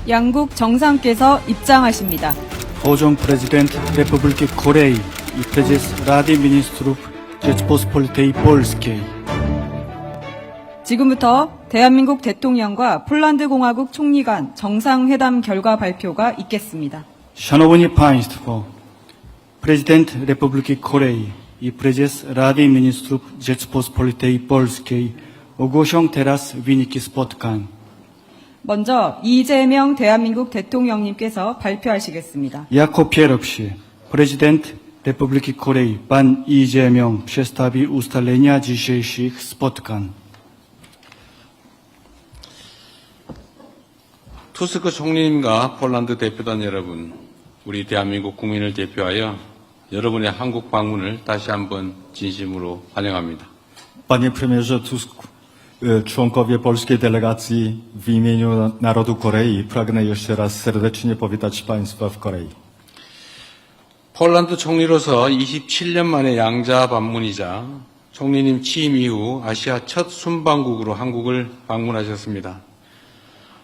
양국 정상께서 입장하십니다. Pociąg prezydent Republiki Korei i prezes Rady Ministrów Rzeczypospolitej Polskiej. 지금부터 대한민국 대통령과 폴란드 공화국 총리 간 정상회담 결과 발표가 있겠습니다. Szanowni Państwo, prezydent Republiki Korei i prezes Rady Ministrów Rzeczypospolitej Polskiej ogłoszą teraz wyniki spotkań. 먼저 이재명 대한민국 대통령님께서 발표하시겠습니다. Jako pierwszy prezydent Republiki Korei pan Ijeong przedstawi ustalenia dzisiejszych spotkań. 투스크 총리님과 폴란드 대표단 여러분, 우리 대한민국 국민을 대표하여 여러분의 한국 방문을 다시 한번 진심으로 환영합니다. Panie premierze Tusk, członkowie polskiej delegacji, w imieniu narodu Korei pragnę jeszcze raz serdecznie powitać Państwa w Korei. 폴란드 총리로서 27년 만에 양자 방문이자 총리님 취임 이후 아시아 첫 순방국으로 한국을 방문하셨습니다.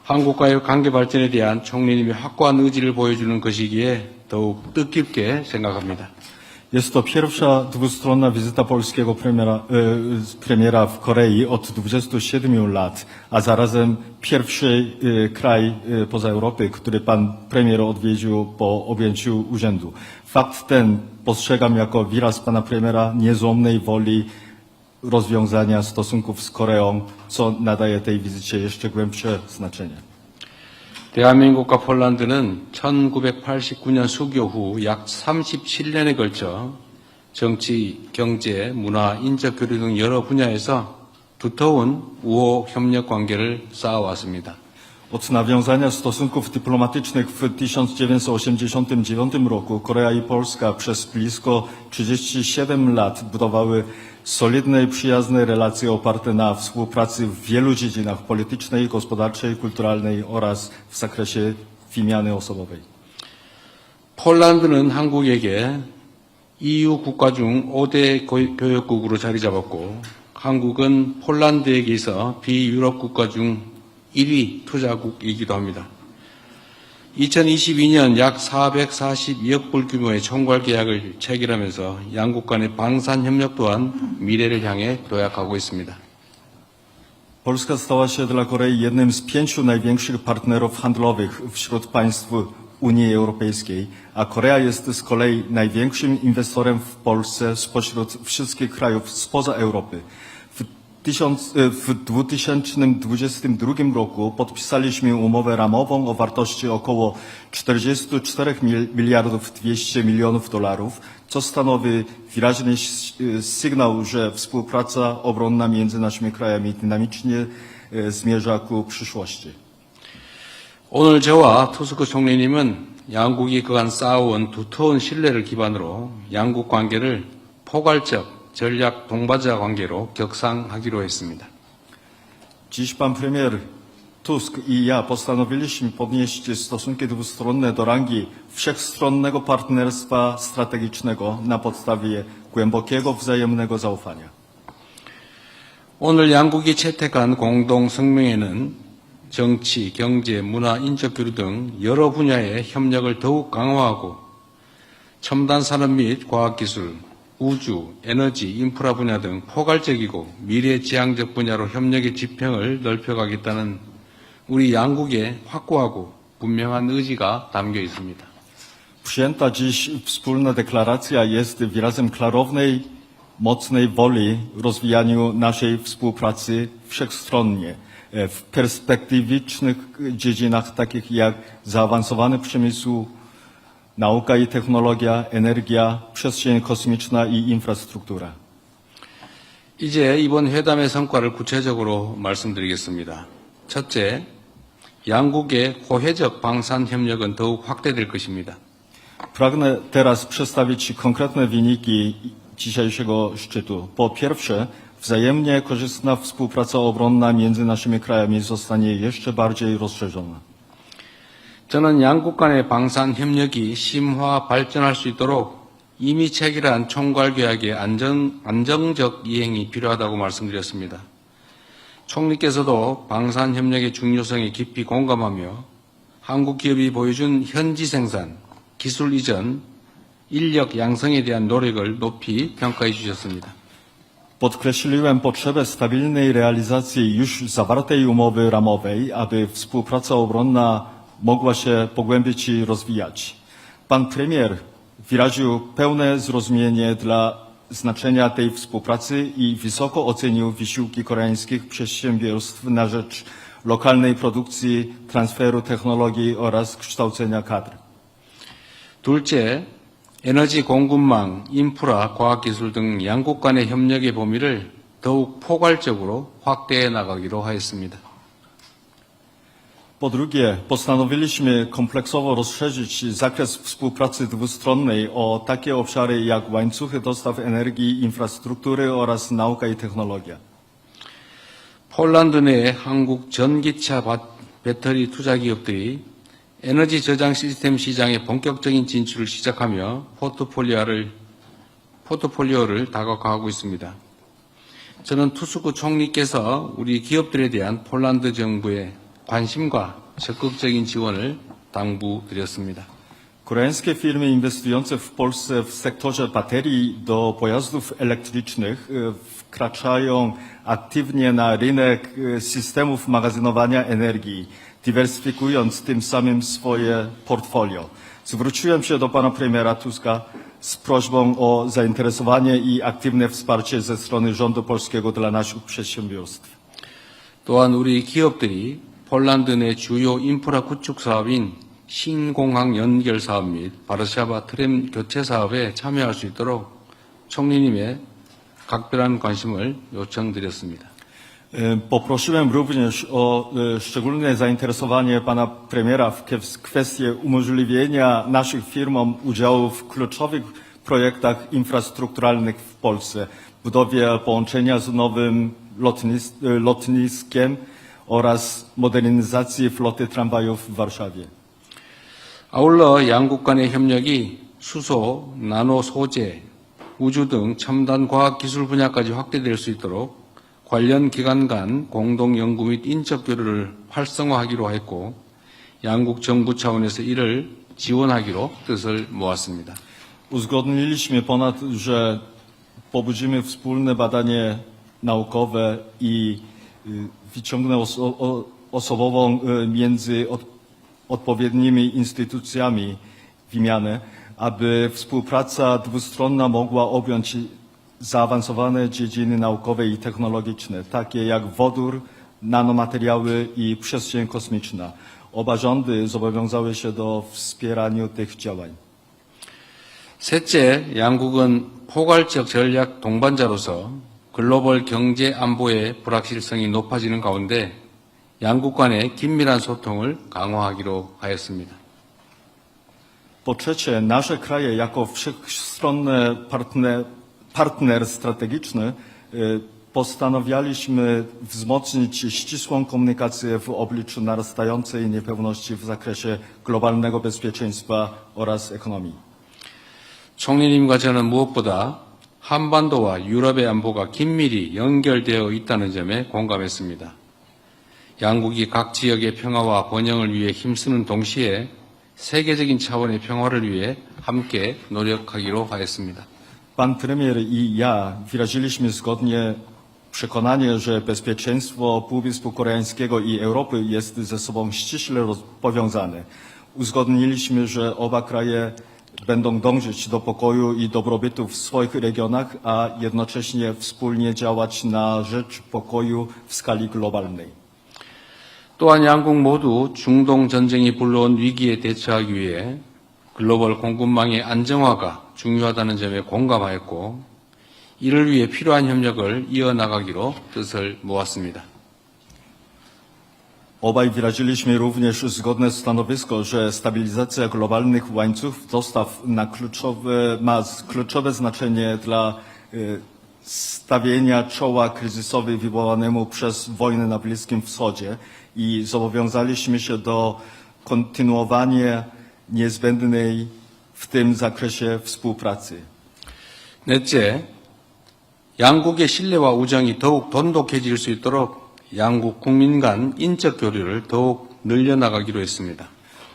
한국과의 관계 발전에 대한 총리님의 확고한 의지를 보여주는 것이기에 더욱 뜻깊게 생각합니다. Jest to pierwsza dwustronna wizyta polskiego premiera w Korei od 27 lat, a zarazem pierwszy kraj poza Europy, który pan premier odwiedził po objęciu urzędu. Fakt ten postrzegam jako wyraz pana premiera niezłomnej woli rozwiązania stosunków z Koreą, co nadaje tej wizycie jeszcze głębsze znaczenie. 대한민국과 폴란드는 1989년 수교 후 약 37년에 걸쳐 정치, 경제, 문화, 인적 교류 등 여러 분야에서 두터운 우호 협력 관계를 쌓아왔습니다. Od nawiązania stosunków dyplomatycznych w 1989 roku Korea i Polska przez blisko 37 lat budowały solidne i przyjazne relacje oparte na współpracy w wielu dziedzinach politycznej, gospodarczej, kulturalnej oraz w zakresie wymiany osobowej. 폴란드는 한국에게 EU 국가 중 5대 교역국으로 자리 잡았고 한국은 폴란드에게 있어 비유럽 국가 중 1위 투자국이기도 합니다. 2022년 약 442억 불 규모의 총괄 계약을 체결하면서 양국 간의 방산 협력 또한 미래를 향해 도약하고 있습니다. Polska stała się dla Korei jednym z 5 największych partnerów handlowych wśród państw Unii Europejskiej, a Korea jest z kolei największym inwestorem w Polsce spośród wszystkich krajów spoza Europy. W 2022 roku podpisaliśmy umowę ramową o wartości około 44 miliardów 200 milionów dolarów, co stanowi wyraźny sygnał, że współpraca obronna między naszymi krajami dynamicznie zmierza ku przyszłości. 오늘 저와 투스크 총리님은 양국이 그간 쌓아온 두터운 신뢰를 기반으로 양국 관계를 포괄적 전략 동반자 관계로 격상하기로 했습니다. Dziś pan premier Tusk i ja postanowiliśmy podnieść stosunki dwustronne do rangi wszechstronnego partnerstwa strategicznego na podstawie głębokiego wzajemnego zaufania. 오늘 양국이 채택한 공동 성명에는 정치, 경제, 문화, 인적 교류 등 여러 분야의 협력을 더욱 강화하고 첨단 산업 및 과학기술, 우주, 에너지, 인프라 분야 등 포괄적이고 미래지향적 분야로 협력의 지평을 넓혀가겠다는 우리 양국의 확고하고 분명한 의지가 담겨 있습니다. Przyjęta dziś wspólna deklaracja jest wyrazem klarownej, mocnej woli rozwijaniu naszej współpracy wszechstronnie w perspektywicznych dziedzinach takich jak zaawansowany przemysł, nauka i technologia, energia, przestrzeń kosmiczna i infrastruktura. 이제 이번 회담의 성과를 구체적으로 말씀드리겠습니다. 첫째, 양국의 호혜적 방산 협력은 더욱 확대될 것입니다. Pragnę teraz przedstawić konkretne wyniki dzisiejszego szczytu. Po pierwsze, wzajemnie korzystna współpraca obronna między naszymi krajami zostanie jeszcze bardziej rozszerzona. 저는 양국 간의 방산 협력이 심화 발전할 수 있도록 이미 체결한 총괄 계약의 안정적 이행이 필요하다고 말씀드렸습니다. 총리께서도 방산 협력의 중요성에 깊이 공감하며 한국 기업이 보여준 현지 생산, 기술 이전, 인력 양성에 대한 노력을 높이 평가해 주셨습니다. Podkreśliłem potrzebę stabilnej realizacji już zawartej umowy ramowej, aby współpraca obronna mogła się pogłębić i rozwijać. Pan premier wyraził pełne zrozumienie dla znaczenia tej współpracy i wysoko ocenił wysiłki koreańskich przedsiębiorstw na rzecz lokalnej produkcji, transferu technologii oraz kształcenia kadr. 둘째, 에너지 공급망, 인프라, 과학기술 등 양국 간의 협력의 범위를 더욱 포괄적으로 확대해 나가기로 하였습니다. Po drugie, postanowiliśmy kompleksowo rozszerzyć zakres współpracy dwustronnej o takie obszary jak łańcuchy dostaw energii, infrastruktury oraz nauka i technologia. 폴란드 내 한국 전기차 배터리 투자 기업들이 에너지 저장 시스템 시장에 본격적인 진출을 시작하며 포트폴리오를 다각화하고 있습니다. 저는 투스크 총리께서 우리 기업들에 대한 폴란드 정부의 관심과 적극적인 지원을 당부드렸습니다. Koreańskie firmy inwestujące w Polsce w sektorze baterii do pojazdów elektrycznych wkraczają aktywnie na rynek systemów magazynowania energii, dywersyfikując tym samym swoje portfolio. Zwróciłem się do pana premiera Tuska z prośbą o zainteresowanie i aktywne wsparcie ze strony rządu polskiego dla naszych przedsiębiorstw. 또한 우리 기업들이 폴란드 내 주요 인프라 구축 사업인 신공항 연결 사업 및 바르샤바 트램 교체 사업에 참여할 수 있도록 총리님의 각별한 관심을 요청드렸습니다. Poprosiłem również o szczególne zainteresowanie pana premiera w kwestii umożliwienia naszych firmom udziału w kluczowych projektach infrastrukturalnych w Polsce, budowie połączenia z nowym lotniskiem oraz modernizacji floty tramwajów w Warszawie. 아울러 양국 간의 협력이 수소, 나노 소재, 우주 등 첨단 과학 기술 분야까지 확대될 수 있도록 관련 기관 간 공동 연구 및 인적 교류를 활성화하기로 했고 양국 정부 차원에서 이를 지원하기로 뜻을 모았습니다. Uzgodniliśmy ponadto, że pobudzimy wspólne badanie naukowe i wyciągnę osobową między odpowiednimi instytucjami wymianę, aby współpraca dwustronna mogła objąć zaawansowane dziedziny naukowe i technologiczne, takie jak wodór, nanomateriały i przestrzeń kosmiczna. Oba rządy zobowiązały się do wspierania tych działań. 셋째, 양국은 포괄적 전략 동반자로서 글로벌 경제 안보의 불확실성이 높아지는 가운데 양국 간의 긴밀한 소통을 강화하기로 하였습니다. Po trzecie, nasze kraje jako wszechstronny partner strategiczny postanawialiśmy wzmocnić ścisłą komunikację w obliczu narastającej niepewności w zakresie globalnego bezpieczeństwa oraz ekonomii. 총리님과 저는 무엇보다 한반도와 유럽의 안보가 긴밀히 연결되어 있다는 점에 공감했습니다. 양국이 각 지역의 평화와 번영을 위해 힘쓰는 동시에 세계적인 차원의 평화를 위해 함께 노력하기로 하였습니다. Pan premier i ja wyraziliśmy zgodnie przekonanie, że bezpieczeństwo Półwyspu Koreańskiego i Europy jest ze sobą ściśle powiązane. Uzgodniliśmy, że oba kraje będą dążyć do pokoju i dobrobytu w swoich regionach, a jednocześnie wspólnie działać na rzecz pokoju w skali globalnej. 또한 양국 모두 중동 전쟁이 불러온 위기에 대처하기 위해 글로벌 공급망의 안정화가 중요하다는 점에 공감하였고 이를 위해 필요한 협력을 이어나가기로 뜻을 모았습니다. Obaj wyraziliśmy również zgodne stanowisko, że stabilizacja globalnych łańcuchów dostaw ma kluczowe znaczenie dla stawienia czoła kryzysowi wywołanemu przez wojnę na Bliskim Wschodzie i zobowiązaliśmy się do kontynuowania niezbędnej w tym zakresie współpracy. 넷째, 양국의 신뢰와 우정이 더욱 돈독해질 수 있도록 양국 국민 간 인적 교류를 더욱 늘려나가기로 했습니다.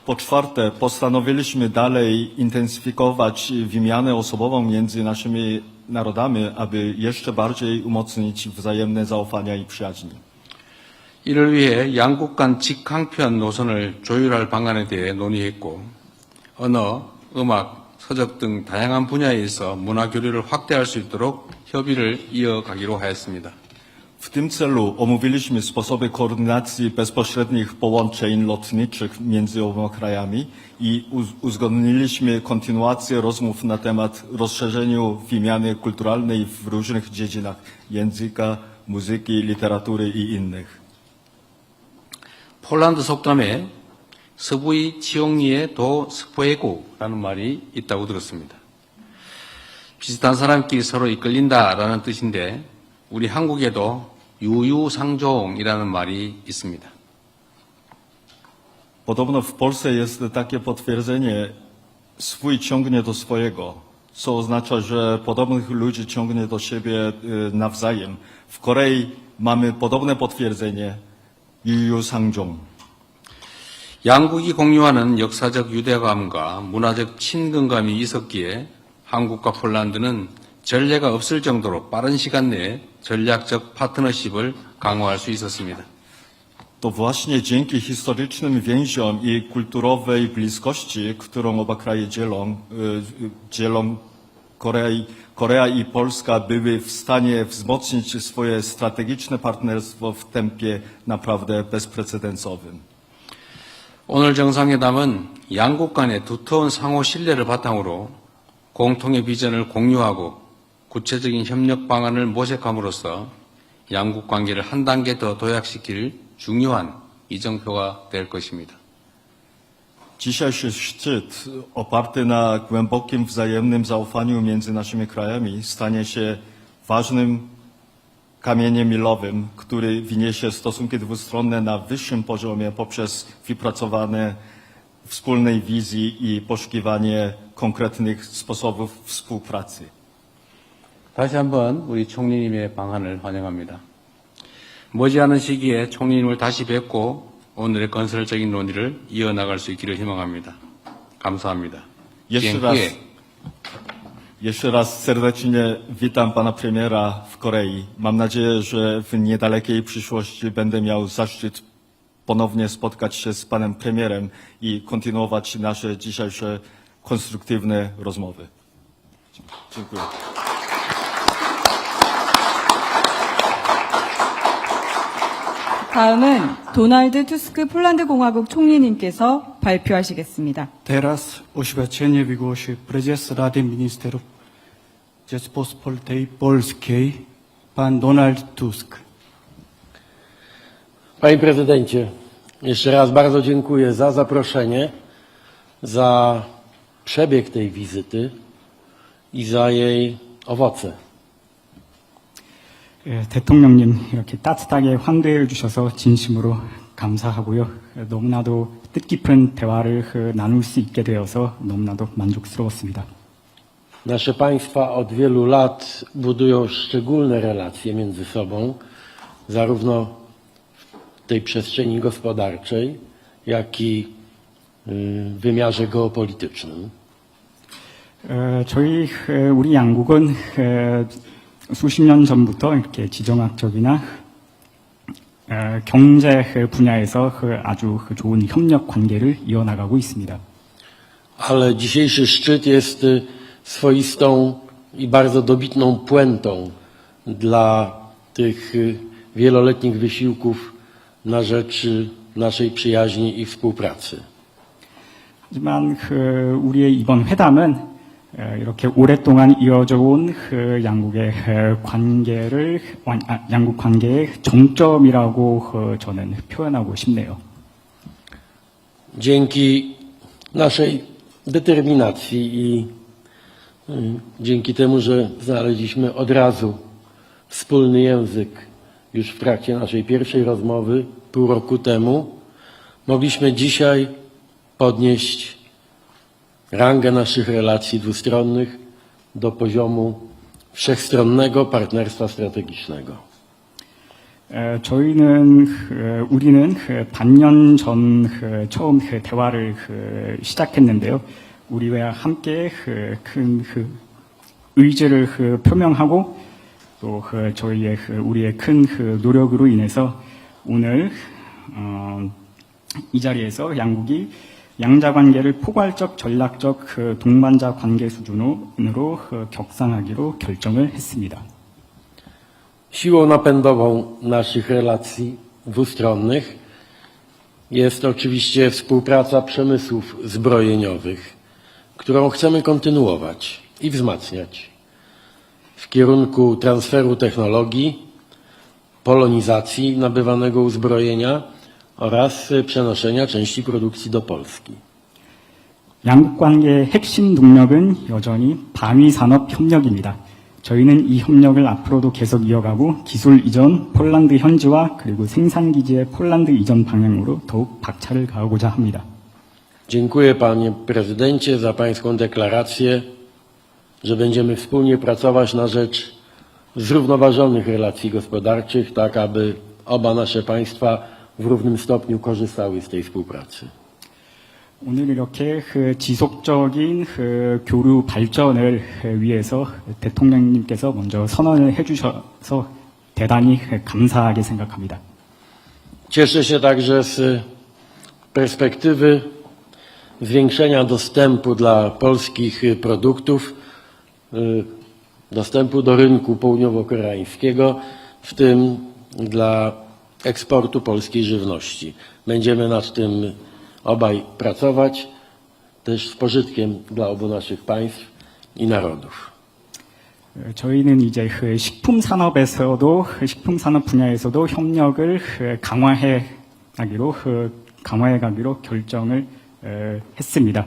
Po czwarte, postanowiliśmy dalej intensyfikować wymianę osobową między naszymi narodami, aby jeszcze bardziej umocnić wzajemne zaufania i przyjaźń. 이를 위해 양국 간 직항편 노선을 조율할 방안에 대해 논의했고, 언어, 음악, 서적 등 다양한 분야에 있어 문화 교류를 확대할 수 있도록 협의를 이어가기로 하였습니다. W tym celu omówiliśmy sposoby koordynacji bezpośrednich połączeń lotniczych między oboma krajami i uzgodniliśmy kontynuację rozmów na temat rozszerzenia wymiany kulturalnej w różnych dziedzinach języka, muzyki, literatury i innych. 폴란드 속담에 서부의 지옥리에 도 스포해고라는 말이 있다고 들었습니다. 비슷한 사람끼리 서로 이끌린다라는 뜻인데 우리 한국에도 유유상종이라는 말이 있습니다. Podobno w Polsce jest takie potwierdzenie swój ciągnie do swojego, co oznacza, że podobnych ludzi ciągnie do siebie nawzajem. W Korei mamy podobne potwierdzenie 유유상종. 양국이 공유하는 역사적 유대감과 문화적 친근감이 있었기에 한국과 폴란드는 전례가 없을 정도로 빠른 시간 내에 전략적 파트너십을 강화할 수 있었습니다. To właśnie dzięki historycznym więziom i kulturowej bliskości, którą oba kraje dzielą, Korea i Polska były w stanie wzmocnić swoje strategiczne partnerstwo w tempie naprawdę bezprecedensowym. 오늘 정상회담은 양국 간의 두터운 상호 신뢰를 바탕으로 공통의 비전을 공유하고 구체적인 협력 방안을 모색함으로써 양국 관계를 한 단계 더 도약시킬 중요한 이정표가 될 것입니다. Dzisiejszy szczyt oparty na głębokim wzajemnym zaufaniu między naszymi krajami stanie się ważnym kamieniem milowym, który wyniesie stosunki dwustronne na wyższym poziomie poprzez wypracowanie wspólnej wizji i poszukiwanie konkretnych sposobów współpracy. 다시 한번 우리 총리님의 방한을 환영합니다. 머지않은 시기에 총리님을 다시 뵙고 오늘의 건설적인 논의를 이어나갈 수 있기를 희망합니다. 감사합니다. Jeszcze raz serdecznie witam pana premiera w Korei. Mam nadzieję, że w niedalekiej przyszłości będę miał zaszczyt ponownie spotkać się z panem premierem i kontynuować nasze dzisiejsze konstruktywne rozmowy. Dziękuję. 다음은 도널드 투스크 폴란드 공화국 총리님께서 발표하시겠습니다. Teraz oświadczenie wygłosi prezes Rady Ministrów Rzeczypospolitej Polskiej, pan Donald Tusk. Panie prezydencie, jeszcze raz bardzo dziękuję za zaproszenie, za przebieg tej wizyty i za jej owoce. 대통령님 이렇게 따뜻하게 환대해 주셔서 진심으로 감사하고요. 너무나도 뜻깊은 대화를 나눌 수 있게 되어서 너무나도 만족스러웠습니다. Nasze państwa od wielu lat budują szczególne relacje między sobą, zarówno w tej przestrzeni gospodarczej, jak i w wymiarze geopolitycznym. 우리 양국은 수십 년 전부터 이렇게 지정학적이나 경제 분야에서 아주 좋은 협력 관계를 이어나가고 있습니다. Ale dzisiejszy szczyt jest swoistą i bardzo dobitną puentą dla tych wieloletnich wysiłków na rzecz naszej przyjaźni i współpracy. 하지만 우리의 이번 회담은 이렇게 오랫동안 이어져 온 양국 관계의 정점이라고 저는 표현하고 싶네요. Dzięki naszej determinacji i dzięki temu, że znaleźliśmy od razu wspólny język już w trakcie naszej pierwszej rozmowy pół roku temu, mogliśmy dzisiaj podnieść rangę naszych relacji dwustronnych do poziomu wszechstronnego partnerstwa strategicznego. 우리는 반년 전 처음 대화를 시작했는데요. 우리와 함께 큰 의지를 표명하고 또 우리의 큰 노력으로 인해서 오늘 이 자리에서 양국이 양자 관계를 포괄적 전략적 동반자 관계 수준으로 격상하기로 결정을 했습니다. Siłą napędową naszych relacji dwustronnych jest oczywiście współpraca przemysłów zbrojeniowych, którą chcemy kontynuować i wzmacniać w kierunku transferu technologii, polonizacji nabywanego uzbrojenia oraz przenoszenia części produkcji do Polski. 양국 관계의 핵심 동력은 여전히 방위 산업 협력입니다. 저희는 이 협력을 앞으로도 계속 이어가고 기술 이전, 폴란드 현지화 그리고 생산 기지의 폴란드 이전 방향으로 더욱 박차를 가하고자 합니다. Dziękuję panie prezydencie za pańską deklarację, że będziemy wspólnie pracować na rzecz zrównoważonych relacji gospodarczych, tak aby oba nasze państwa w równym stopniu korzystały z tej współpracy. 오늘 이렇게 지속적인 교류 발전을 위해서 대통령님께서 먼저 선언을 해주셔서 대단히 감사하게 생각합니다. Cieszę się także z perspektywy zwiększenia dostępu dla polskich produktów, dostępu do rynku południowo-koreańskiego, w tym dla eksportu polskiej żywności. Będziemy nad tym obaj pracować, też z pożytkiem dla obu naszych państw i narodów. 저희는 이제 식품 산업 분야에서도 협력을 강화해 가기로 결정을 했습니다.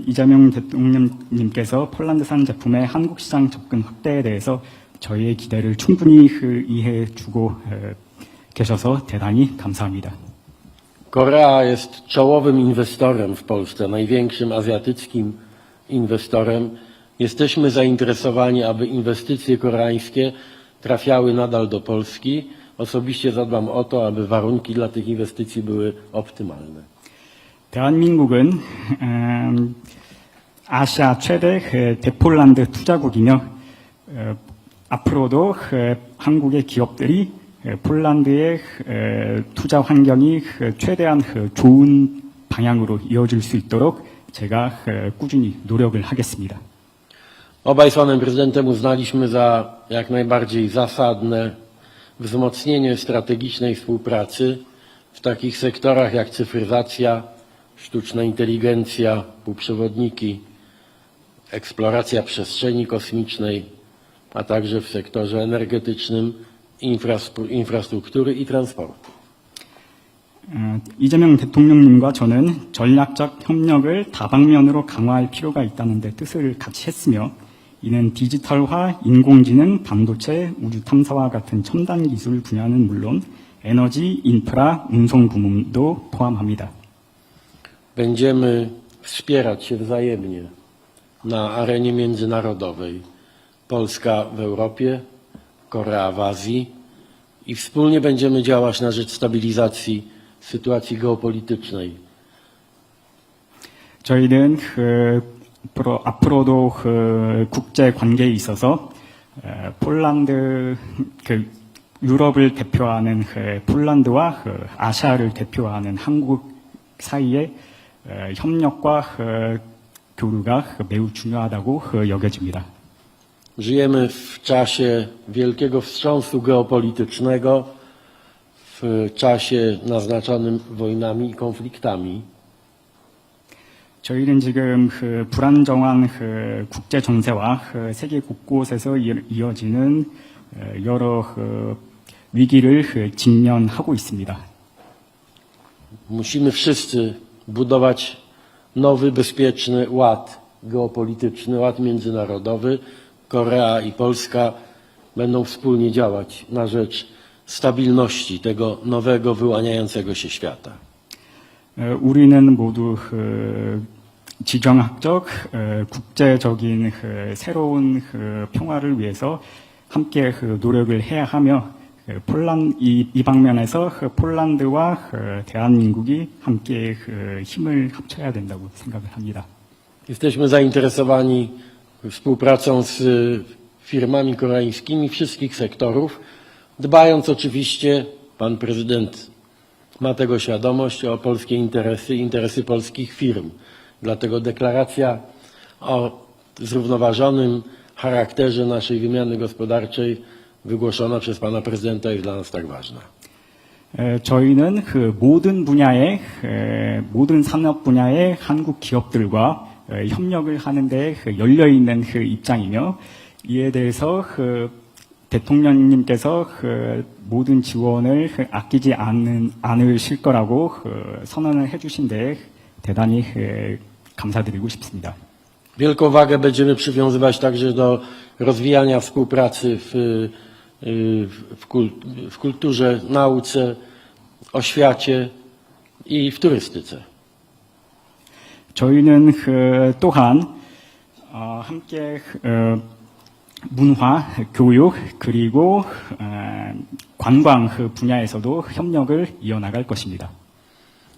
이재명 대통령님께서 폴란드산 제품의 한국 시장 접근 확대에 대해서 저희의 기대를 충분히 이해해 주고 계셔서 대단히 감사합니다. Korea jest czołowym inwestorem w Polsce, największym azjatyckim inwestorem. Jesteśmy zainteresowani, aby inwestycje koreańskie trafiały nadal do Polski. Osobiście zadbam o to, aby warunki dla tych inwestycji były optymalne. 대한민국은 아시아 최대 대폴란드 투자국이며 앞으로도 한국의 기업들이 폴란드의 투자 환경이 최대한 좋은 방향으로 이어질 수 있도록 제가 꾸준히 노력을 하겠습니다. Obaj z panem prezydentem uznaliśmy za jak najbardziej zasadne wzmocnienie strategicznej współpracy w takich sektorach jak cyfryzacja, sztuczna inteligencja, półprzewodniki, eksploracja przestrzeni kosmicznej, a także w sektorze energetycznym, infrastruktury i transportu. 이재명 대통령님과 저는 전략적 협력을 다방면으로 강화할 필요가 있다는 데 뜻을 같이 했으며 이는 디지털화, 인공지능, 반도체, 우주 탐사와 같은 첨단 기술 분야는 물론 에너지, 인프라, 운송 부문도 포함합니다. Będziemy wspierać się wzajemnie na arenie międzynarodowej. Polska w Europie, Korea w Azji i wspólnie będziemy działać na rzecz stabilizacji sytuacji geopolitycznej. 저희는 앞으로도 국제 관계에 있어서 폴란드 유럽을 대표하는 폴란드와 아시아를 대표하는 한국 사이의 협력과 교류가 매우 중요하다고 여겨집니다. Żyjemy w czasie wielkiego wstrząsu geopolitycznego, w czasie naznaczonym wojnami i konfliktami. 저희는 지금 불안정한 국제 정세와 세계 곳곳에서 이어지는 여러 위기를 직면하고 있습니다. Musimy wszyscy budować nowy, bezpieczny ład geopolityczny, ład międzynarodowy. Korea i Polska będą wspólnie działać na rzecz stabilności tego nowego, wyłaniającego się świata. 우리는 모두 지정학적, 국제적인 새로운 평화를 위해서 함께 노력을 해야 하며 이 방면에서 폴란드와 대한민국이 함께 힘을 합쳐야 된다고 생각을 합니다. Jesteśmy zainteresowani współpracą z firmami koreańskimi wszystkich sektorów, dbając oczywiście, pan prezydent ma tego świadomość, o polskie interesy i interesy polskich firm. Dlatego deklaracja o zrównoważonym charakterze naszej wymiany gospodarczej wygłoszona przez pana prezydenta jest dla nas tak ważna. 저희는 모든 산업 분야의 한국 기업들과 협력을 하는데 열려 있는 입장이며 이에 대해서 대통령님께서 모든 지원을 아끼지 않으실 거라고 선언을 해주신 데 대단히 감사드리고 싶습니다. Wielką wagę będziemy przywiązywać także do rozwijania współpracy w kulturze, nauce, oświacie i w turystyce. 저희는 또한 함께 문화, 교육 그리고 관광 분야에서도 협력을 이어나갈 것입니다.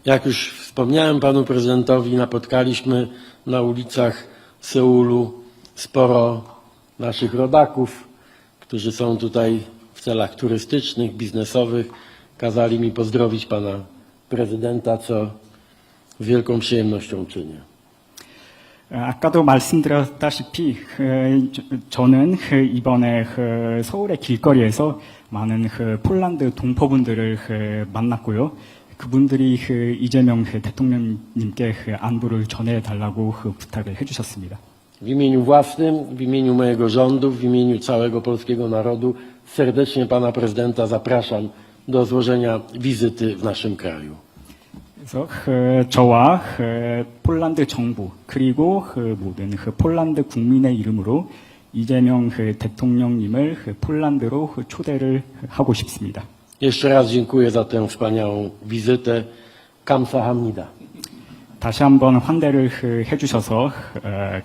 Jak już wspomniałem panu prezydentowi, napotkaliśmy na ulicach Seulu sporo naszych rodaków, którzy są tutaj w celach turystycznych, biznesowych. Kazali mi pozdrowić pana prezydenta, co z wielką przyjemnością czynię. 아까도 말씀드렸다시피 저는 이번에 서울의 길거리에서 많은 폴란드 동포분들을 만났고요. 그분들이 이재명 대통령님께 안부를 전해달라고 부탁을 해주셨습니다. W imieniu własnym, w imieniu mojego rządu, w imieniu całego polskiego narodu serdecznie pana prezydenta zapraszam do złożenia wizyty w naszym kraju. 그래서 저와 폴란드 정부 그리고 모든 폴란드 국민의 이름으로 이재명 대통령님을 폴란드로 초대를 하고 싶습니다. Jeszcze raz dziękuję za tę wspaniałą wizytę. 감사합니다. 다시 한번 환대를 해주셔서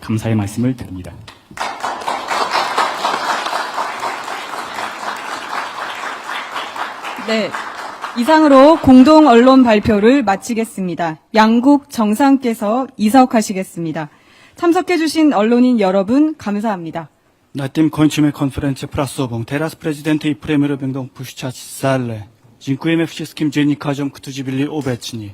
감사의 말씀을 드립니다. 네. 이상으로 공동 언론 발표를 마치겠습니다. 양국 정상께서 이사옥하시겠습니다. 참석해주신 언론인 여러분 감사합니다. Na tym kończymy konferencję prasową. Teraz prezydent i premier będą puszczać salę. Dziękujemy wszystkim dziennikarzom, którzy byli obecni.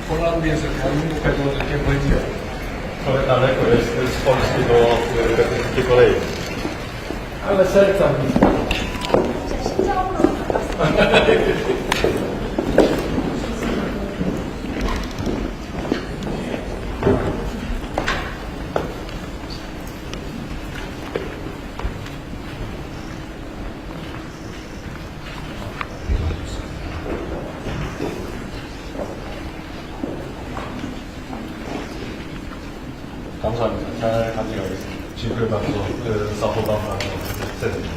폴란드에서 대한민국까지 이렇게 멀죠. Trochę daleko jest z Polski do Republiki Korei. Ale serca blisko. 감사합니다. 잘 가져가겠습니다. dziękuję bardzo za podane ceny.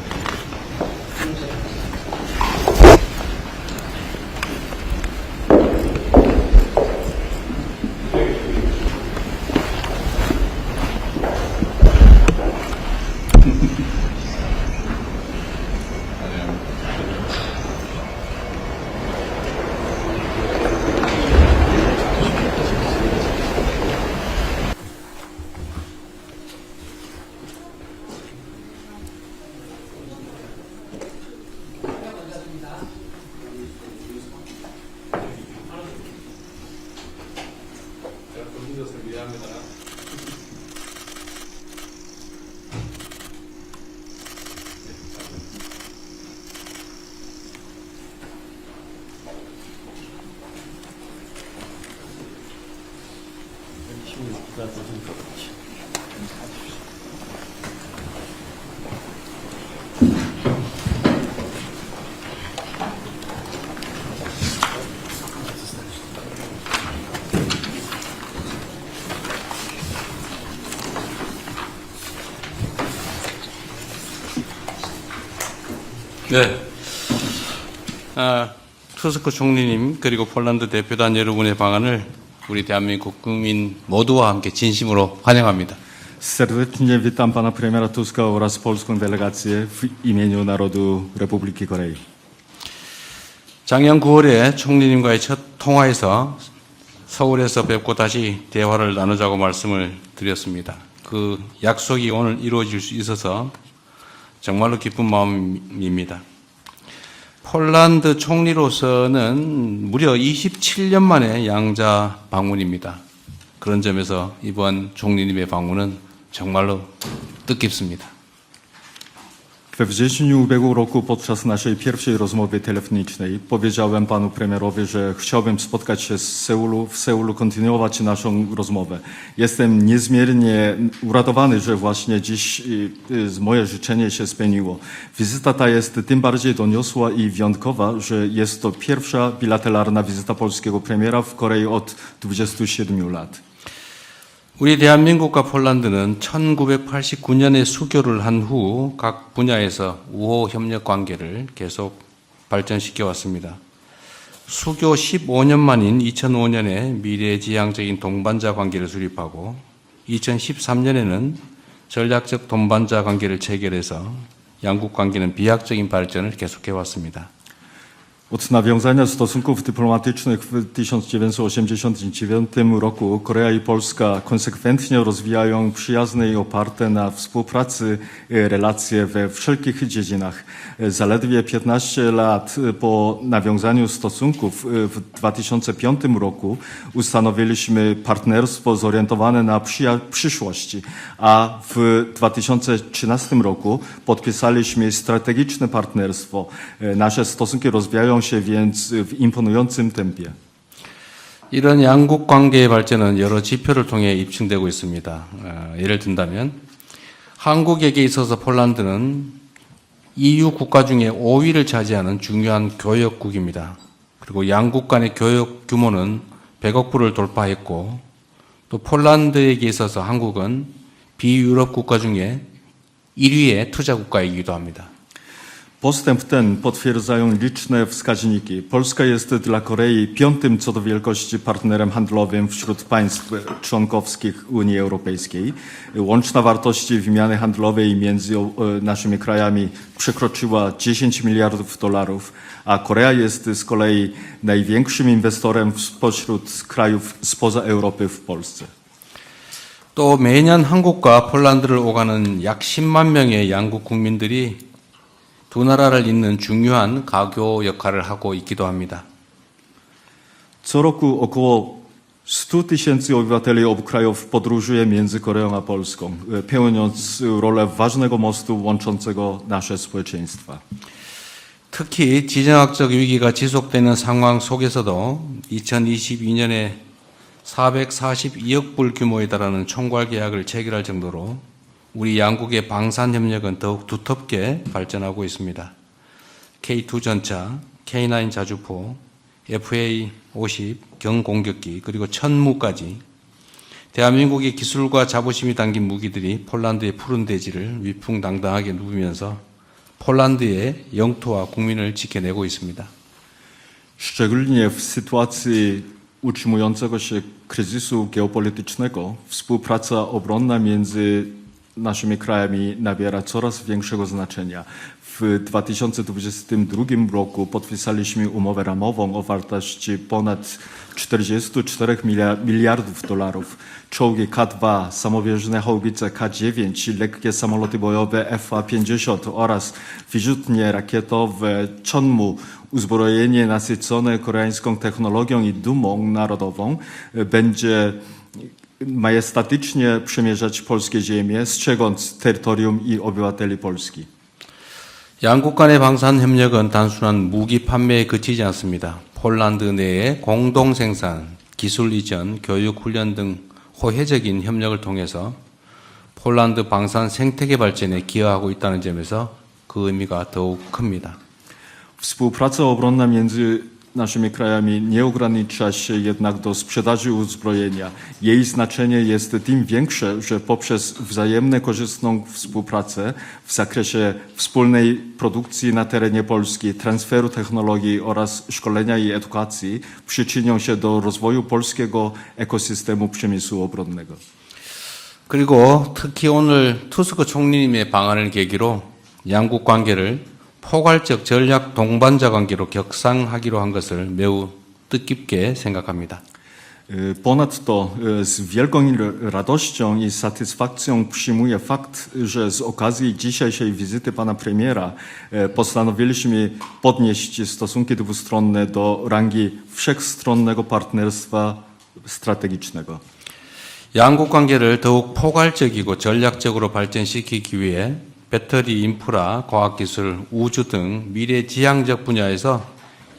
네. 투스크 총리님 그리고 폴란드 대표단 여러분의 방안을 우리 대한민국 국민 모두와 함께 진심으로 환영합니다. Serdecznie witam pana premiera Tuska oraz polską delegację w imieniu narodu Republiki Korei. 작년 9월에 총리님과의 첫 통화에서 서울에서 뵙고 다시 대화를 나누자고 말씀을 드렸습니다. 그 약속이 오늘 이루어질 수 있어서 정말로 기쁜 마음입니다. 폴란드 총리로서는 무려 27년 만에 양자 방문입니다. 그런 점에서 이번 총리님의 방문은 정말로 뜻깊습니다. We wrześniu ubiegłego roku podczas naszej pierwszej rozmowy telefonicznej powiedziałem panu premierowi, że chciałbym spotkać się w Seulu, kontynuować naszą rozmowę. Jestem niezmiernie uradowany, że właśnie dziś moje życzenie się spełniło. Wizyta ta jest tym bardziej doniosła i wyjątkowa, że jest to pierwsza bilateralna wizyta polskiego premiera w Korei od 27 lat. 우리 대한민국과 폴란드는 1989년에 수교를 한 후 각 분야에서 우호 협력 관계를 계속 발전시켜 왔습니다. 수교 15년 만인 2005년에 미래지향적인 동반자 관계를 수립하고 2013년에는 전략적 동반자 관계를 체결해서 양국 관계는 비약적인 발전을 계속해 왔습니다. Od nawiązania stosunków dyplomatycznych w 1989 roku Korea i Polska konsekwentnie rozwijają przyjazne i oparte na współpracy relacje we wszelkich dziedzinach. Zaledwie 15 lat po nawiązaniu stosunków w 2005 roku ustanowiliśmy partnerstwo zorientowane na przyszłość, a w 2013 roku podpisaliśmy strategiczne partnerstwo. Nasze stosunki rozwijają się więc w imponującym tempie. 이런 양국 관계의 발전은 여러 지표를 통해 입증되고 있습니다. 예를 든다면 한국에게 있어서 폴란드는 EU 국가 중에 5위를 차지하는 중요한 교역국입니다. 그리고 양국 간의 교역 규모는 100억 불을 돌파했고 또 폴란드에게 있어서 한국은 비유럽 국가 중에 1위의 투자 국가이기도 합니다. Postęp ten potwierdzają liczne wskaźniki. Polska jest dla Korei piątym co do wielkości partnerem handlowym wśród państw członkowskich Unii Europejskiej. Łączna wartość wymiany handlowej między naszymi krajami przekroczyła 10 miliardów dolarów, a Korea jest z kolei największym inwestorem spośród krajów spoza Europy w Polsce. 또 매년 한국과 폴란드를 오가는 약 10만 명의 양국 국민들이 두 나라를 잇는 중요한 가교 역할을 하고 있기도 합니다. Co roku około 100 tysięcy obywateli obu krajów podróżuje między Koreą a Polską, pełniąc rolę ważnego mostu łączącego nasze społeczeństwa. 특히 지정학적 위기가 지속되는 상황 속에서도 2022년에 442억 불 규모에 달하는 총괄 계약을 체결할 정도로 우리 양국의 방산 협력은 더욱 두텁게 발전하고 있습니다. K2 전차, K9 자주포, FA-50 경공격기 그리고 천무까지 대한민국의 기술과 자부심이 담긴 무기들이 폴란드의 푸른 대지를 위풍당당하게 누비면서 폴란드의 영토와 국민을 지켜내고 있습니다. Szczególnie w sytuacji utrzymującego się kryzysu geopolitycznego współpraca obronna między naszymi krajami nabiera coraz większego znaczenia. W 2022 roku podpisaliśmy umowę ramową o wartości ponad 44 miliardów dolarów. Czołgi K2, samowieżne haubice K9, lekkie samoloty bojowe FA-50 oraz wyrzutnie rakietowe Chonmu, uzbrojenie nasycone koreańską technologią i dumą narodową będzie majestatycznie przemierzać polskie ziemie, strzegąc terytorium i obywateli Polski. 양국 간의 방산 협력은 단순한 무기 판매에 그치지 않습니다. 폴란드 내의 공동 생산, 기술 이전, 교육 훈련 등 호혜적인 협력을 통해서 폴란드 방산 생태계 발전에 기여하고 있다는 점에서 그 의미가 더욱 큽니다. Współpraca obronna między naszymi krajami nie ogranicza się jednak do sprzedaży uzbrojenia. Jej znaczenie jest tym większe, że poprzez wzajemnie korzystną współpracę w zakresie wspólnej produkcji na terenie Polski, transferu technologii oraz szkolenia i edukacji przyczynią się do rozwoju polskiego ekosystemu przemysłu obronnego. 그리고 특히 오늘 투스크 총리님의 방안을 계기로 양국 관계를 포괄적 전략 동반자 관계로 격상하기로 한 것을 매우 뜻깊게 생각합니다. Ponadto z wielką radością i satysfakcją przyjmuję fakt, że z okazji dzisiejszej wizyty pana premiera postanowiliśmy podnieść stosunki dwustronne do rangi wszechstronnego partnerstwa strategicznego. 양국 관계를 더욱 포괄적이고 전략적으로 발전시키기 위해 배터리 인프라, 과학기술, 우주 등 미래지향적 분야에서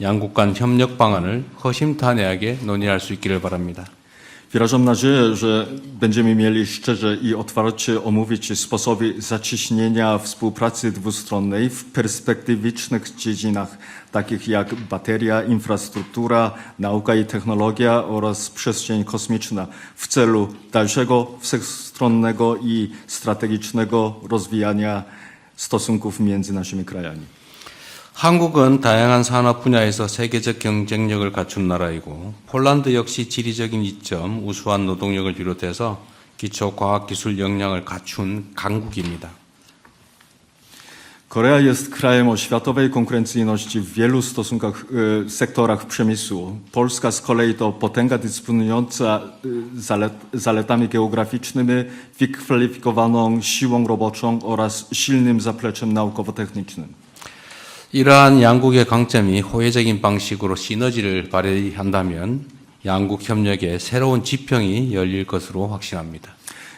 양국 간 협력 방안을 허심탄회하게 논의할 수 있기를 바랍니다. Wyrażam nadzieję, że będziemy mieli szczerze i otwarcie omówić sposoby zacieśnienia współpracy dwustronnej w perspektywicznych dziedzinach, takich jak bateria, infrastruktura, nauka i technologia oraz przestrzeń kosmiczna, w celu dalszego wszechstronnego i strategicznego rozwijania stosunków między naszymi krajami. 한국은 다양한 산업 분야에서 세계적 경쟁력을 갖춘 나라이고 폴란드 역시 지리적인 이점, 우수한 노동력을 비롯해서 기초 과학기술 역량을 갖춘 강국입니다. Korea jest krajem o światowej konkurencyjności w wielu sektorach przemysłu. Polska z kolei to potęga dysponująca zaletami geograficznymi, wykwalifikowaną siłą roboczą oraz silnym zapleczem naukowo-technicznym. 이러한 양국의 강점이 호혜적인 방식으로 시너지를 발휘한다면 양국 협력의 새로운 지평이 열릴 것으로 확신합니다.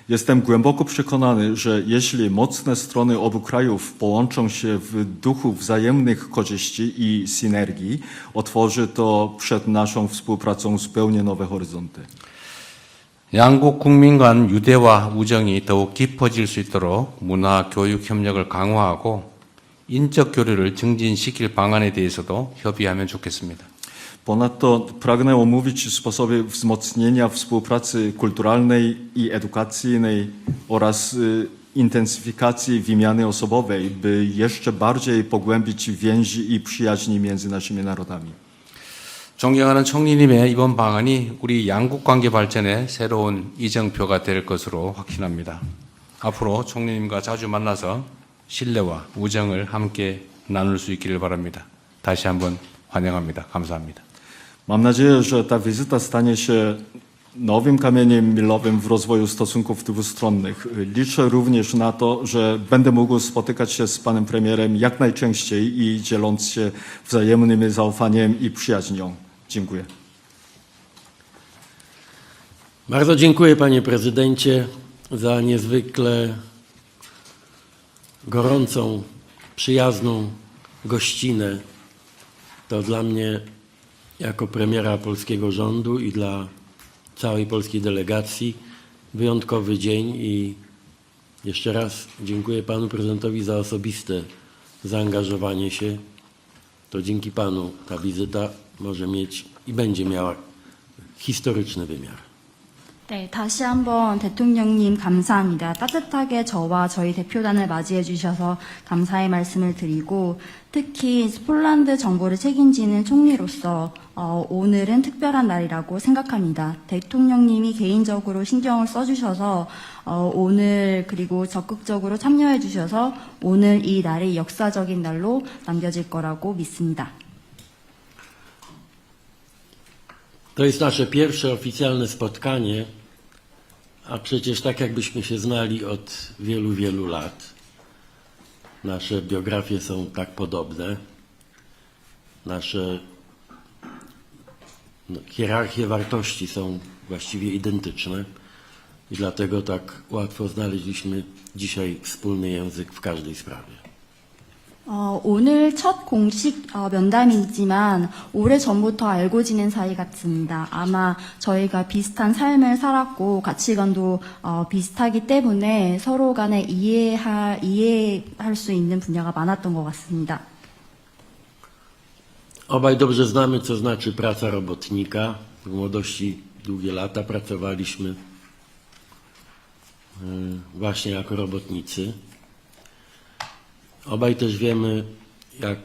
Jestem głęboko przekonany, że jeśli mocne strony obu krajów połączą się w duchu wzajemnych korzyści i synergii, otworzy to przed naszą współpracą zupełnie nowe horyzonty. 양국 국민 간 유대와 우정이 더욱 깊어질 수 있도록 문화, 교육 협력을 강화하고 인적 교류를 증진시킬 방안에 대해서도 협의하면 좋겠습니다. Ponadto pragnę omówić sposoby wzmocnienia współpracy kulturalnej i edukacyjnej oraz intensyfikacji wymiany osobowej, by jeszcze bardziej pogłębić więzi i przyjaźni między naszymi narodami. 존경하는 총리님의 이번 방안이 우리 양국 관계 발전의 새로운 이정표가 될 것으로 확신합니다. 앞으로 총리님과 자주 만나서 신뢰와 우정을 함께 나눌 수 있기를 바랍니다. 다시 한번 환영합니다. 감사합니다. Mam nadzieję, że ta wizyta stanie się nowym kamieniem milowym w rozwoju stosunków dwustronnych. Liczę również na to, że będę mógł spotykać się z panem premierem jak najczęściej i dzieląc się wzajemnym zaufaniem i przyjaźnią. Dziękuję. Bardzo dziękuję, panie prezydencie, za niezwykle gorącą, przyjazną gościnę. To dla mnie jako premiera polskiego rządu i dla całej polskiej delegacji wyjątkowy dzień i jeszcze raz dziękuję panu prezydentowi za osobiste zaangażowanie się. To dzięki panu ta wizyta może mieć i będzie miała historyczny wymiar. 네, 다시 한번 대통령님 감사합니다. 따뜻하게 저와 저희 대표단을 맞이해 주셔서 감사의 말씀을 드리고 특히 폴란드 정부를 책임지는 총리로서 오늘은 특별한 날이라고 생각합니다. 대통령님이 개인적으로 신경을 써주셔서 오늘 그리고 적극적으로 참여해 주셔서 오늘 이 날이 역사적인 날로 남겨질 거라고 믿습니다. To jest nasze pierwsze oficjalne spotkanie, a przecież tak jakbyśmy się znali od wielu, wielu lat. Nasze biografie są tak podobne, nasze hierarchie wartości są właściwie identyczne i dlatego tak łatwo znaleźliśmy dzisiaj wspólny język w każdej sprawie. 오늘 첫 공식 면담이지만 오래전부터 알고 지낸 사이 같습니다. 아마 저희가 비슷한 삶을 살았고 가치관도 비슷하기 때문에 서로 간에 이해할 수 있는 분야가 많았던 것 같습니다. Obaj dobrze znamy, co znaczy praca robotnika. W młodości długie lata pracowaliśmy właśnie jako robotnicy. Obaj też wiemy, jak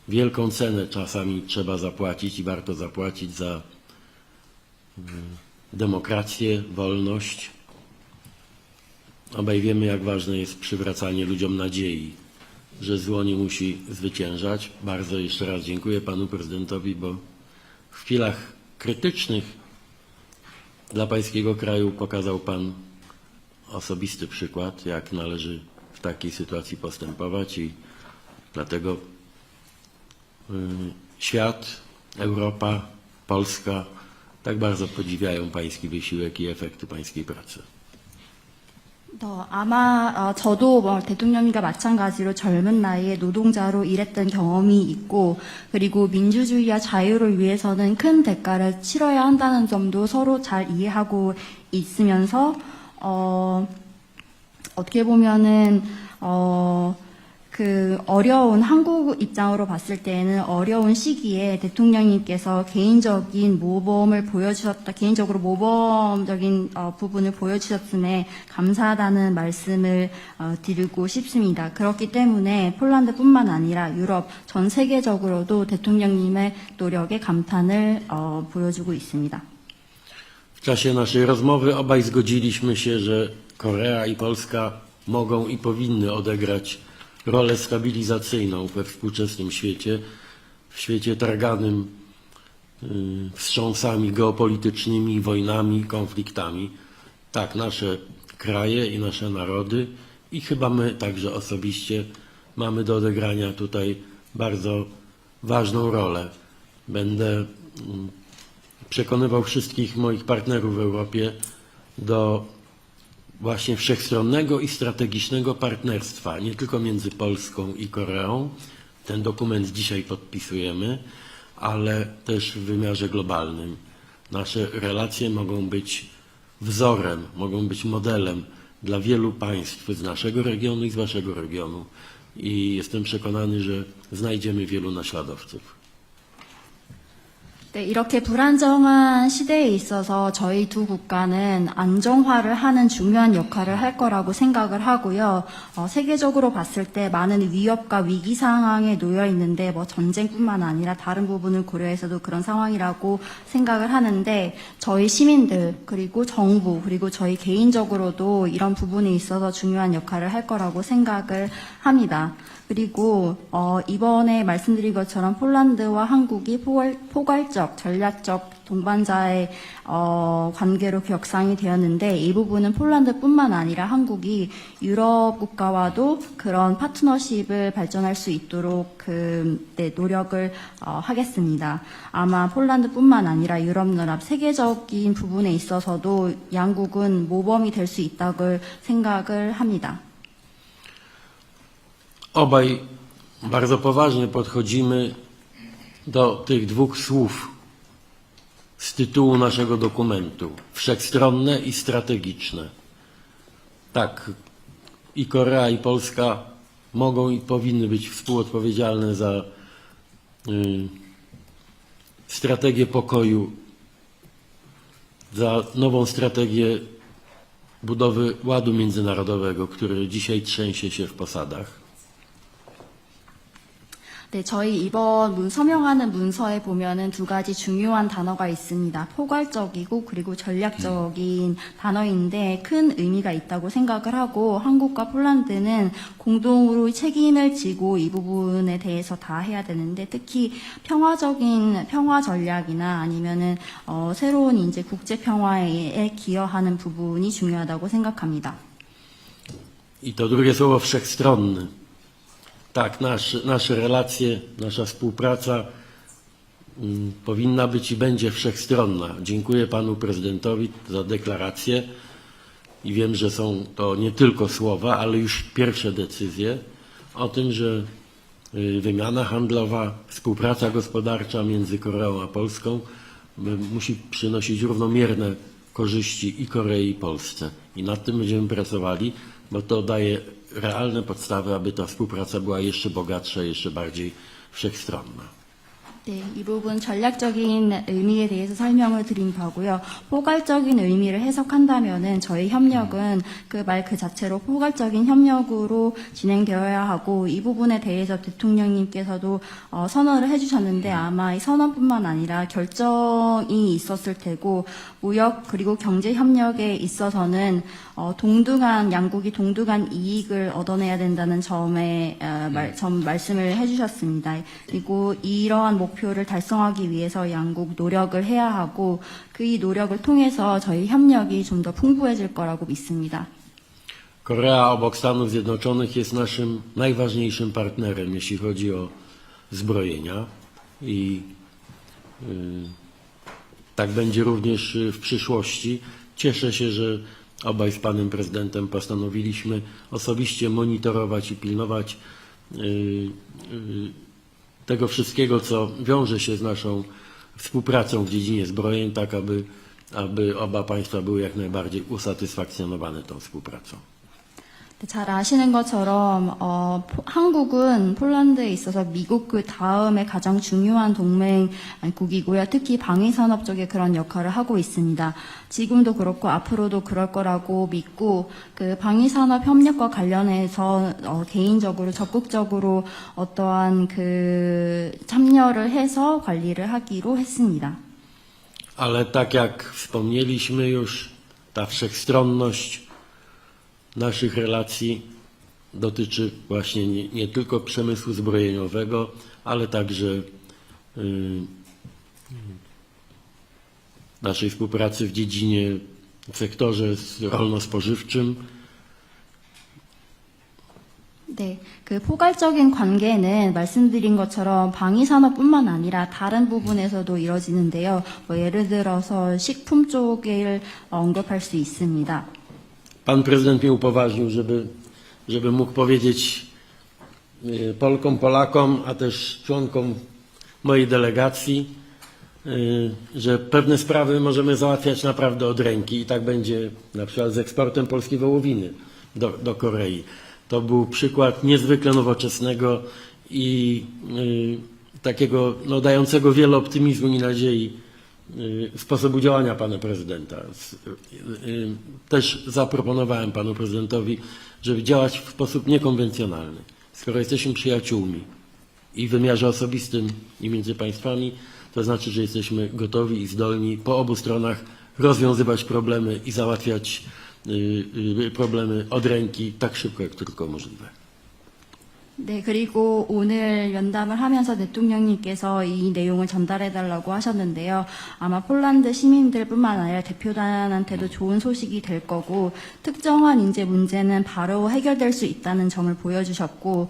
wielką cenę czasami trzeba zapłacić i warto zapłacić za demokrację, wolność. Obaj wiemy, jak ważne jest przywracanie ludziom nadziei, że zło nie musi zwyciężać. Bardzo jeszcze raz dziękuję panu prezydentowi, bo w chwilach krytycznych dla pańskiego kraju pokazał pan osobisty przykład, jak należy w takiej sytuacji postępować i dlatego świat, Europa, Polska tak bardzo podziwiają pański wysiłek i efekty pańskiej pracy. 아마 저도 대통령님과 마찬가지로 젊은 나이에 노동자로 일했던 경험이 있고 그리고 민주주의와 자유를 위해서는 큰 대가를 치러야 한다는 점도 서로 잘 이해하고 있으면서 어떻게 보면은 그 어려운 한국 입장으로 봤을 때는 어려운 시기에 대통령님께서 개인적인 모범을 보여주셨다, 개인적으로 모범적인 부분을 보여주셨음에 감사하다는 말씀을 드리고 싶습니다. 그렇기 때문에 폴란드뿐만 아니라 유럽 전 세계적으로도 대통령님의 노력에 감탄을 보여주고 있습니다. W czasie naszej rozmowy obaj zgodziliśmy się, że Korea i Polska mogą i powinny odegrać rolę stabilizacyjną we współczesnym świecie, w świecie targanym wstrząsami geopolitycznymi, wojnami, konfliktami. Tak, nasze kraje i nasze narody i chyba my także osobiście mamy do odegrania tutaj bardzo ważną rolę. Będę przekonywał wszystkich moich partnerów w Europie do właśnie wszechstronnego i strategicznego partnerstwa, nie tylko między Polską i Koreą. Ten dokument dzisiaj podpisujemy, ale też w wymiarze globalnym. Nasze relacje mogą być wzorem, mogą być modelem dla wielu państw z naszego regionu i z waszego regionu. I jestem przekonany, że znajdziemy wielu naśladowców. 네, 이렇게 불안정한 시대에 있어서 저희 두 국가는 안정화를 하는 중요한 역할을 할 거라고 생각을 하고요. 세계적으로 봤을 때 많은 위협과 위기 상황에 놓여 있는데 전쟁뿐만 아니라 다른 부분을 고려해서도 그런 상황이라고 생각을 하는데 저희 시민들 그리고 정부 그리고 저희 개인적으로도 이런 부분에 있어서 중요한 역할을 할 거라고 생각을 합니다. 그리고 이번에 말씀드린 것처럼 폴란드와 한국이 포괄적, 전략적 동반자의 관계로 격상이 되었는데 이 부분은 폴란드뿐만 아니라 한국이 유럽 국가와도 그런 파트너십을 발전할 수 있도록 노력을 하겠습니다. 아마 폴란드뿐만 아니라 유럽연합 세계적인 부분에 있어서도 양국은 모범이 될 수 있다고 생각을 합니다. Obaj bardzo poważnie podchodzimy do tych dwóch słów z tytułu naszego dokumentu. Wszechstronne i strategiczne. Tak, i Korea, i Polska mogą i powinny być współodpowiedzialne za strategię pokoju, za nową strategię budowy ładu międzynarodowego, który dzisiaj trzęsie się w posadach. 네, 저희 이번 서명하는 문서에 보면은 두 가지 중요한 단어가 있습니다. 포괄적이고 그리고 전략적인 단어인데 큰 의미가 있다고 생각을 하고 한국과 폴란드는 공동으로 책임을 지고 이 부분에 대해서 다 해야 되는데 특히 평화적인 평화 전략이나 아니면은 새로운 이제 국제 평화에 기여하는 부분이 중요하다고 생각합니다. I to drugie słowo wszechstronny. Tak, nasze relacje, nasza współpraca powinna być i będzie wszechstronna. Dziękuję panu prezydentowi za deklarację i wiem, że są to nie tylko słowa, ale już pierwsze decyzje o tym, że wymiana handlowa, współpraca gospodarcza między Koreą a Polską musi przynosić równomierne korzyści i Korei, i Polsce. I nad tym będziemy pracowali, bo to daje realne podstawy, aby ta współpraca była jeszcze bogatsza, jeszcze bardziej wszechstronna. 네, 이 부분 전략적인 의미에 대해서 설명을 드린 바고요. 포괄적인 의미를 해석한다면은 저희 협력은 그 말 그 자체로 포괄적인 협력으로 진행되어야 하고 이 부분에 대해서 대통령님께서도 선언을 해주셨는데 아마 이 선언뿐만 아니라 결정이 있었을 테고 무역 그리고 경제 협력에 있어서는 동등한 양국이 동등한 이익을 얻어내야 된다는 점에 말씀을 해주셨습니다. 그리고 이러한 목표를 달성하기 위해서 양국 노력을 해야 하고 그 이 노력을 통해서 저희 협력이 좀 더 풍부해질 거라고 믿습니다. Korea obok Stanów Zjednoczonych jest naszym najważniejszym partnerem, jeśli chodzi o zbrojenia i tak będzie również w przyszłości. Cieszę się, że obaj z panem prezydentem postanowiliśmy osobiście monitorować i pilnować tego wszystkiego, co wiąże się z naszą współpracą w dziedzinie zbrojeń, tak aby oba państwa były jak najbardziej usatysfakcjonowane tą współpracą. 잘 아시는 것처럼 한국은 폴란드에 있어서 미국 그 다음에 가장 중요한 동맹국이고요. 특히 방위산업 쪽에 그런 역할을 하고 있습니다. 지금도 그렇고 앞으로도 그럴 거라고 믿고 그 방위산업 협력과 관련해서 개인적으로 적극적으로 어떠한 그 참여를 해서 관리를 하기로 했습니다. Ale tak jak wspomnieliśmy już, ta wszechstronność naszych relacji dotyczy właśnie nie tylko przemysłu zbrojeniowego, ale także naszej współpracy w dziedzinie, w sektorze rolno-spożywczym. 네, 그 포괄적인 관계는 말씀드린 것처럼 방위산업뿐만 아니라 다른 부분에서도 이뤄지는데요. 예를 들어서 식품 쪽을 언급할 수 있습니다. Pan prezydent mnie upoważnił, żeby mógł powiedzieć Polkom, Polakom, a też członkom mojej delegacji, że pewne sprawy możemy załatwiać naprawdę od ręki i tak będzie na przykład z eksportem polskiej wołowiny do Korei. To był przykład niezwykle nowoczesnego i takiego dającego wiele optymizmu i nadziei sposobu działania pana prezydenta. Też zaproponowałem panu prezydentowi, żeby działać w sposób niekonwencjonalny. Skoro jesteśmy przyjaciółmi i w wymiarze osobistym i między państwami, to znaczy, że jesteśmy gotowi i zdolni po obu stronach rozwiązywać problemy i załatwiać problemy od ręki tak szybko, jak tylko możliwe. 네, 그리고 오늘 연담을 하면서 대통령님께서 이 내용을 전달해달라고 하셨는데요. 아마 폴란드 시민들뿐만 아니라 대표단한테도 좋은 소식이 될 거고, 특정한 인재 문제는 바로 해결될 수 있다는 점을 보여주셨고,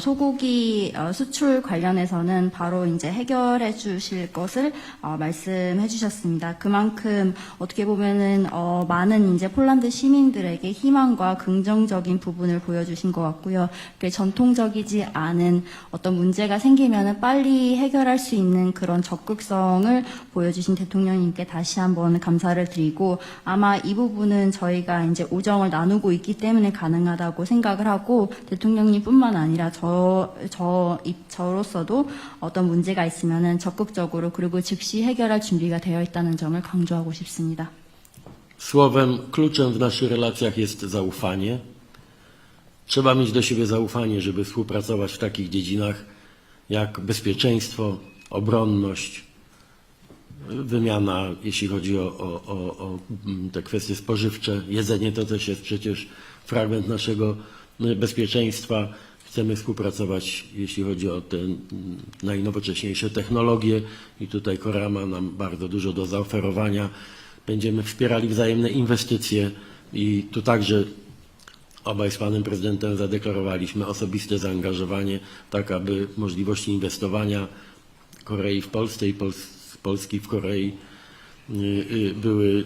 소고기 수출 관련해서는 바로 이제 해결해 주실 것을 말씀해 주셨습니다. 그만큼 어떻게 보면은 많은 이제 폴란드 시민들에게 희망과 긍정적인 부분을 보여주신 것 같고요. 전통적이지 않은 어떤 문제가 생기면은 빨리 해결할 수 있는 그런 적극성을 보여주신 대통령님께 다시 한번 감사를 드리고, 아마 이 부분은 저희가 이제 우정을 나누고 있기 때문에 가능하다고 생각을 하고, 대통령님뿐만 아니라 저로서도 어떤 문제가 있으면은 적극적으로 그리고 즉시 해결할 준비가 되어 있다는 점을 강조하고 싶습니다. Słowem kluczem w naszych relacjach jest zaufanie. Trzeba mieć do siebie zaufanie, żeby współpracować w takich dziedzinach jak bezpieczeństwo, obronność, wymiana, jeśli chodzi o te kwestie spożywcze. Jedzenie to też jest przecież fragment naszego bezpieczeństwa. Chcemy współpracować, jeśli chodzi o te najnowocześniejsze technologie i tutaj Korea ma nam bardzo dużo do zaoferowania. Będziemy wspierali wzajemne inwestycje i tu także obaj z panem prezydentem zadeklarowaliśmy osobiste zaangażowanie, tak aby możliwości inwestowania Korei w Polsce i Polski w Korei były,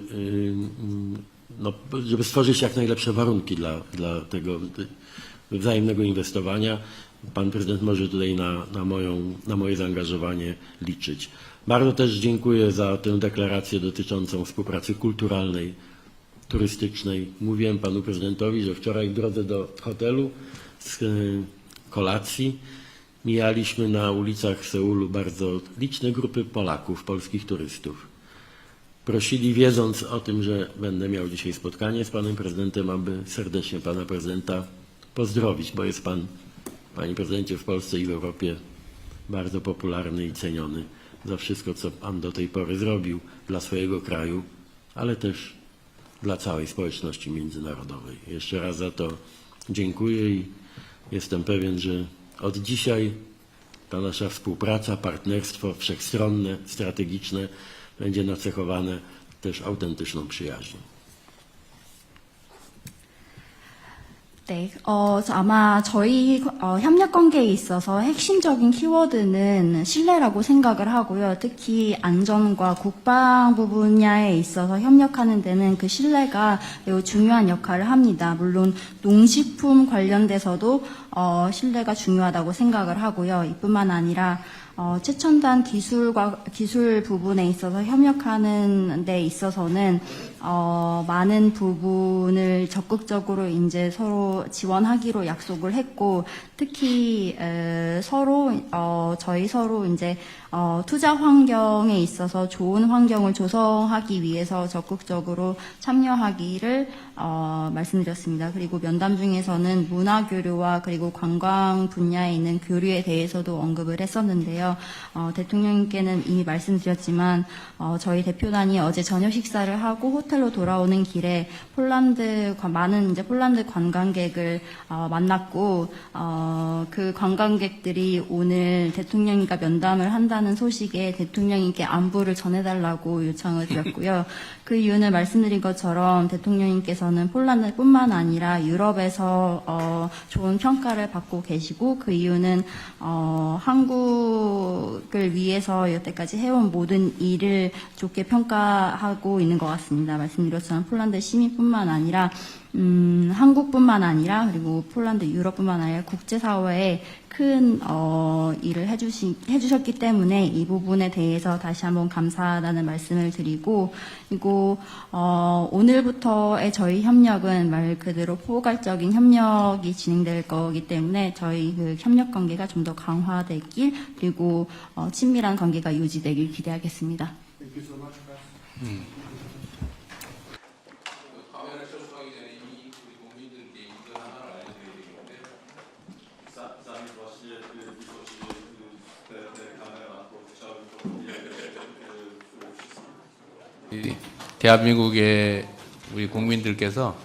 żeby stworzyć jak najlepsze warunki dla tego wzajemnego inwestowania. Pan prezydent może tutaj na moje zaangażowanie liczyć. Bardzo też dziękuję za tę deklarację dotyczącą współpracy kulturalnej, turystycznej. Mówiłem panu prezydentowi, że wczoraj w drodze do hotelu z kolacji mijaliśmy na ulicach Seulu bardzo liczne grupy Polaków, polskich turystów. Prosili, wiedząc o tym, że będę miał dzisiaj spotkanie z panem prezydentem, aby serdecznie pana prezydenta pozdrowić, bo jest pan, panie prezydencie, w Polsce i w Europie bardzo popularny i ceniony za wszystko, co pan do tej pory zrobił dla swojego kraju, ale też dla całej społeczności międzynarodowej. Jeszcze raz za to dziękuję i jestem pewien, że od dzisiaj ta nasza współpraca, partnerstwo wszechstronne, strategiczne będzie nacechowane też autentyczną przyjaźnią. 네, 아마 저희 협력 관계에 있어서 핵심적인 키워드는 신뢰라고 생각을 하고요. 특히 안전과 국방부 분야에 있어서 협력하는 데는 그 신뢰가 매우 중요한 역할을 합니다. 물론 농식품 관련돼서도 신뢰가 중요하다고 생각을 하고요. 이뿐만 아니라 최첨단 기술 부분에 있어서 협력하는 데 있어서는 많은 부분을 적극적으로 이제 서로 지원하기로 약속을 했고, 특히 저희 서로 이제 투자 환경에 있어서 좋은 환경을 조성하기 위해서 적극적으로 참여하기를 말씀드렸습니다. 그리고 면담 중에서는 문화 교류와 그리고 관광 분야에 있는 교류에 대해서도 언급을 했었는데요. 대통령님께는 이미 말씀드렸지만 저희 대표단이 어제 저녁 식사를 하고 호텔로 돌아오는 길에 많은 이제 폴란드 관광객을 만났고, 그 관광객들이 오늘 대통령님과 면담을 한다는 소식에 대통령님께 안부를 전해달라고 요청을 드렸고요. 그 이유는 말씀드린 것처럼 대통령님께서는 폴란드뿐만 아니라 유럽에서 좋은 평가를 받고 계시고, 그 이유는 한국을 위해서 여태까지 해온 모든 일을 좋게 평가하고 있는 것 같습니다. 말씀드린 것처럼 폴란드 시민뿐만 아니라 한국뿐만 아니라 그리고 폴란드, 유럽뿐만 아니라 국제사회에 큰 일을 해주셨기 때문에 이 부분에 대해서 다시 한번 감사하다는 말씀을 드리고, 그리고 오늘부터의 저희 협력은 말 그대로 포괄적인 협력이 진행될 거기 때문에 저희 그 협력 관계가 좀 더 강화되길, 그리고 친밀한 관계가 유지되길 기대하겠습니다. 대한민국의 우리 국민들께서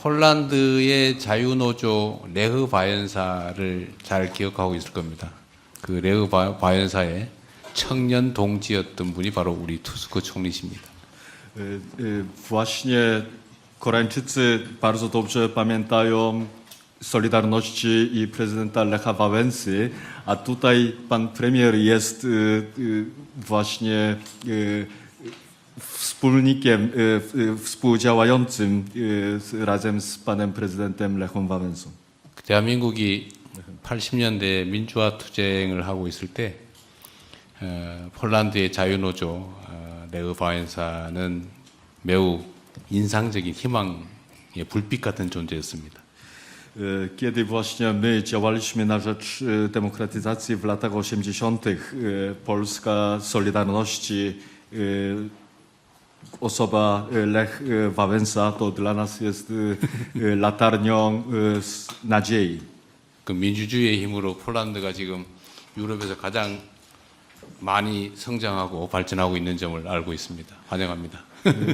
폴란드의 자유노조 레흐 바이엔사를 잘 기억하고 있을 겁니다. 그 레흐 바이엔사의 청년 동지였던 분이 바로 우리 투스크 총리십니다. Właśnie Koreańczycy bardzo dobrze pamiętają Solidarności i prezydenta Lecha Wałęsy, a tutaj pan premier jest właśnie wspólnikiem, współdziałającym razem z panem prezydentem Lechem Wałęsą. 대한민국이 80년대 민주화 투쟁을 하고 있을 때 폴란드의 자유노조 레흐 바이엔사는 매우 인상적인 희망의 불빛 같은 존재였습니다. Kiedy właśnie my działaliśmy na rzecz demokratyzacji w latach 80., Polska Solidarności, osoba Lech Wałęsa to dla nas jest latarnią nadziei. 그 민주주의의 힘으로 폴란드가 지금 유럽에서 가장 많이 성장하고 발전하고 있는 점을 알고 있습니다. 환영합니다.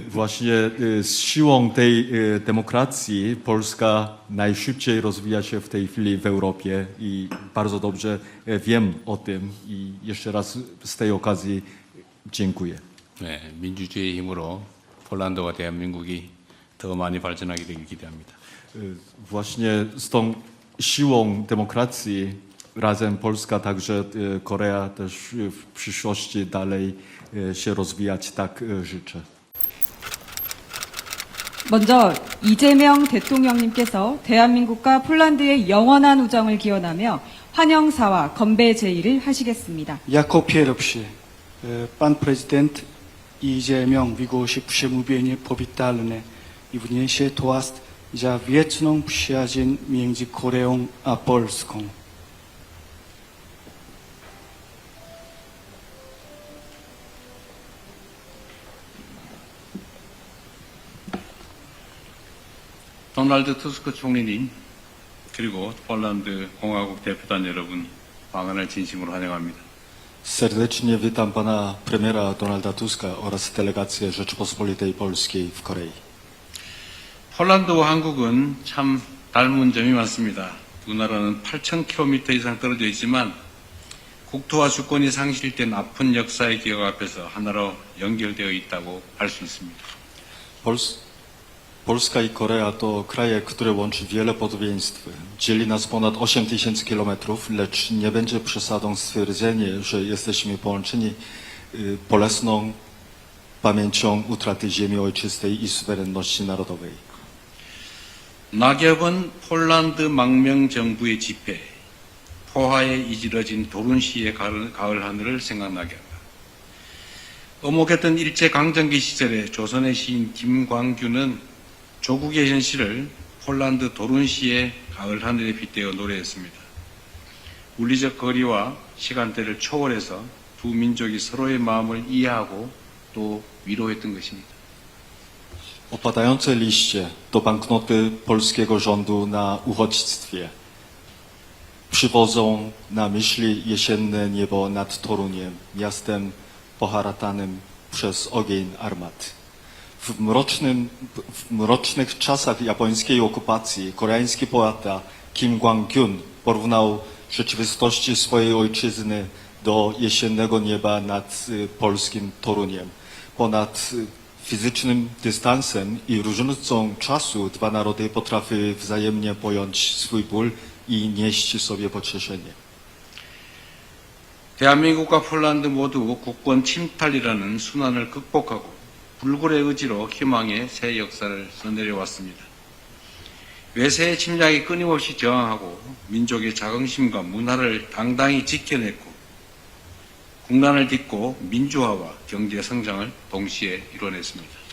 Właśnie z siłą tej demokracji Polska najszybciej rozwija się w tej chwili w Europie i bardzo dobrze wiem o tym i jeszcze raz z tej okazji dziękuję. 네, 민주주의의 힘으로 폴란드와 대한민국이 더 많이 발전하게 되길 기대합니다. Właśnie z tą siłą demokracji razem Polska, także Korea też w przyszłości dalej się rozwijać, tak życzę. 먼저 이재명 대통령님께서 대한민국과 폴란드의 영원한 우정을 기원하며 환영사와 건배 제의를 하시겠습니다. Jako pierwszy pan prezydent I재명 위고시 부시무비엔이 powitany i wniesie toast za wieczną przyjaźń między Koreą a Polską. 도널드 투스크 총리님, 그리고 폴란드 공화국 대표단 여러분, 방한을 진심으로 환영합니다. Serdecznie witam pana premiera Donalda Tuska oraz delegację Rzeczypospolitej Polskiej w Korei. 폴란드와 한국은 참 닮은 점이 많습니다. 두 나라는 8,000km 이상 떨어져 있지만 국토와 주권이 상실된 아픈 역사의 기억 앞에서 하나로 연결되어 있다고 할 수 있습니다. Polska i Korea to kraje, które łączy wiele podobieństw. Dzieli nas ponad 8000 kilometrów, lecz nie będzie przesadą stwierdzenie, że jesteśmy połączeni bolesną pamięcią utraty ziemi ojczystej i suwerenności narodowej. 낙엽은 폴란드 망명 정부의 집회, 포화에 이지러진 도룬시의 가을 하늘을 생각나게 한다. 어목했던 일제강점기 시절에 조선의 시인 김광규는 조국의 현실을 폴란드 도룬시의 가을 하늘에 빗대어 노래했습니다. 물리적 거리와 시간대를 초월해서 두 민족이 서로의 마음을 이해하고 또 위로했던 것입니다. Opadające liście to banknoty polskiego rządu na uchodźstwie. Przywodzą na myśli jesienne niebo nad Toruniem, miastem poharatanym przez ogień armat. W mrocznych czasach japońskiej okupacji koreański poeta Kim Kwang-kyun porównał rzeczywistości swojej ojczyzny do jesiennego nieba nad polskim Toruniem. Ponad fizycznym dystansem i różnicą czasu dwa narody potrafiły wzajemnie pojąć swój ból i nieść sobie pocieszenie. 대한민국과 폴란드 모두 국권 침탈이라는 순환을 극복하고 불굴의 의지로 희망의 새 역사를 써내려왔습니다. 외세의 침략에 끊임없이 저항하고 민족의 자긍심과 문화를 당당히 지켜냈고 국난을 딛고 민주화와 경제 성장을 동시에 이뤄냈습니다.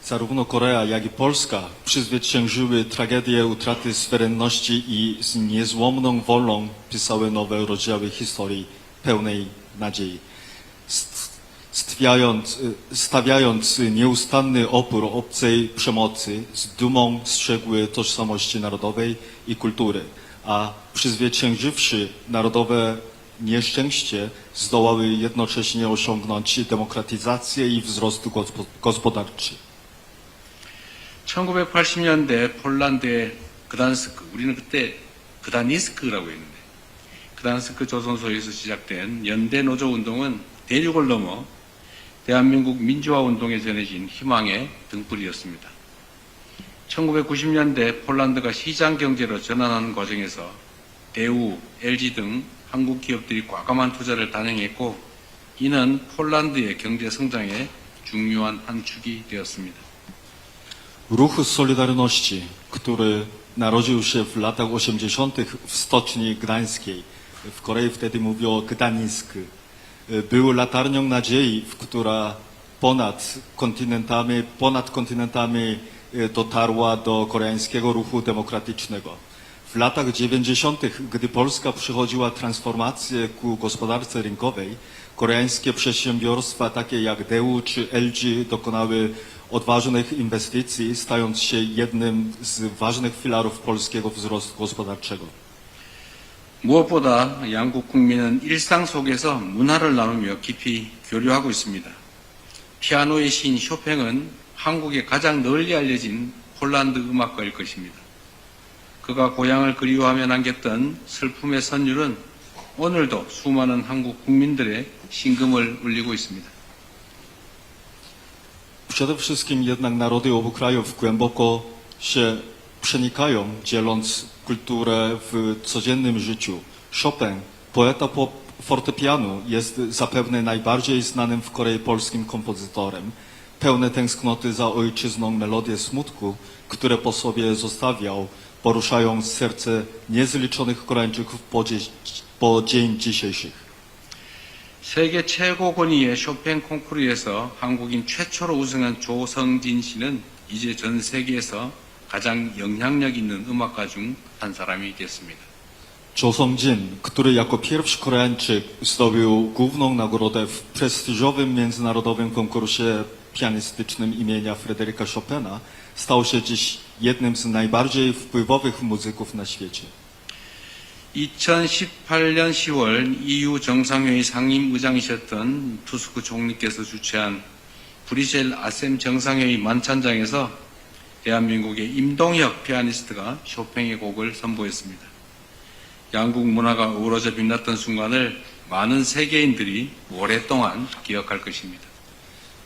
Zarówno Korea, jak i Polska przezwyciężyły tragedię utraty suwerenności i z niezłomną wolą pisały nowe rozdziały historii pełnej nadziei. Stawiając nieustanny opór obcej przemocy, z dumą strzegły tożsamości narodowej i kultury, a przezwyciężywszy narodowe nieszczęście, zdołały jednocześnie osiągnąć demokratyzację i wzrost gospodarczy. 1980년대 폴란드의 그단스크, 우리는 그때 그다니스크라고 했는데 그단스크 조선소에서 시작된 연대 노조 운동은 대륙을 넘어 대한민국 민주화 운동에 전해진 희망의 등불이었습니다. 1990년대 폴란드가 시장 경제로 전환하는 과정에서 대우, LG 등 한국 기업들이 과감한 투자를 단행했고 이는 폴란드의 경제 성장의 중요한 한 축이 되었습니다. Ruch Solidarności, który narodził się w latach 80. w stoczni gdańskiej, w Korei wtedy mówią o Gdańsk, był latarnią nadziei, która ponad kontynentami dotarła do koreańskiego ruchu demokratycznego. W latach 90., gdy Polska przechodziła transformację ku gospodarce rynkowej, koreańskie przedsiębiorstwa takie jak Daewoo czy LG dokonały odważnych inwestycji, stając się jednym z ważnych filarów polskiego wzrostu gospodarczego. 무엇보다 양국 국민은 일상 속에서 문화를 나누며 깊이 교류하고 있습니다. 피아노의 시인 쇼팽은 한국에 가장 널리 알려진 폴란드 음악가일 것입니다. 그가 고향을 그리워하며 남겼던 슬픔의 선율은 오늘도 수많은 한국 국민들의 심금을 울리고 있습니다. Przede wszystkim jednak narody obu krajów głęboko się przenikają, dzieląc kulturę w codziennym życiu. Chopin, poeta fortepianu, jest zapewne najbardziej znanym w Korei polskim kompozytorem. Pełne tęsknoty za ojczyzną melodie smutku, które po sobie zostawiał, poruszają serce niezliczonych Koreańczyków po dzień dzisiejszych. 세계 최고 권위의 쇼팽 콩쿠르에서 한국인 최초로 우승한 조성진 씨는 이제 전 세계에서 가장 영향력 있는 음악가 중 한 사람이 됐습니다. Jo Song-jin, który jako pierwszy Koreańczyk zdobył główną nagrodę w prestiżowym międzynarodowym konkursie pianistycznym imienia Fryderyka Chopina, stał się dziś jednym z najbardziej wpływowych muzyków na świecie. 2018년 10월 EU 정상회의 상임의장이셨던 투스크 총리께서 주최한 브뤼셀 아셈 정상회의 만찬장에서 대한민국의 임동혁 피아니스트가 쇼팽의 곡을 선보였습니다. 양국 문화가 어우러져 빛났던 순간을 많은 세계인들이 오랫동안 기억할 것입니다.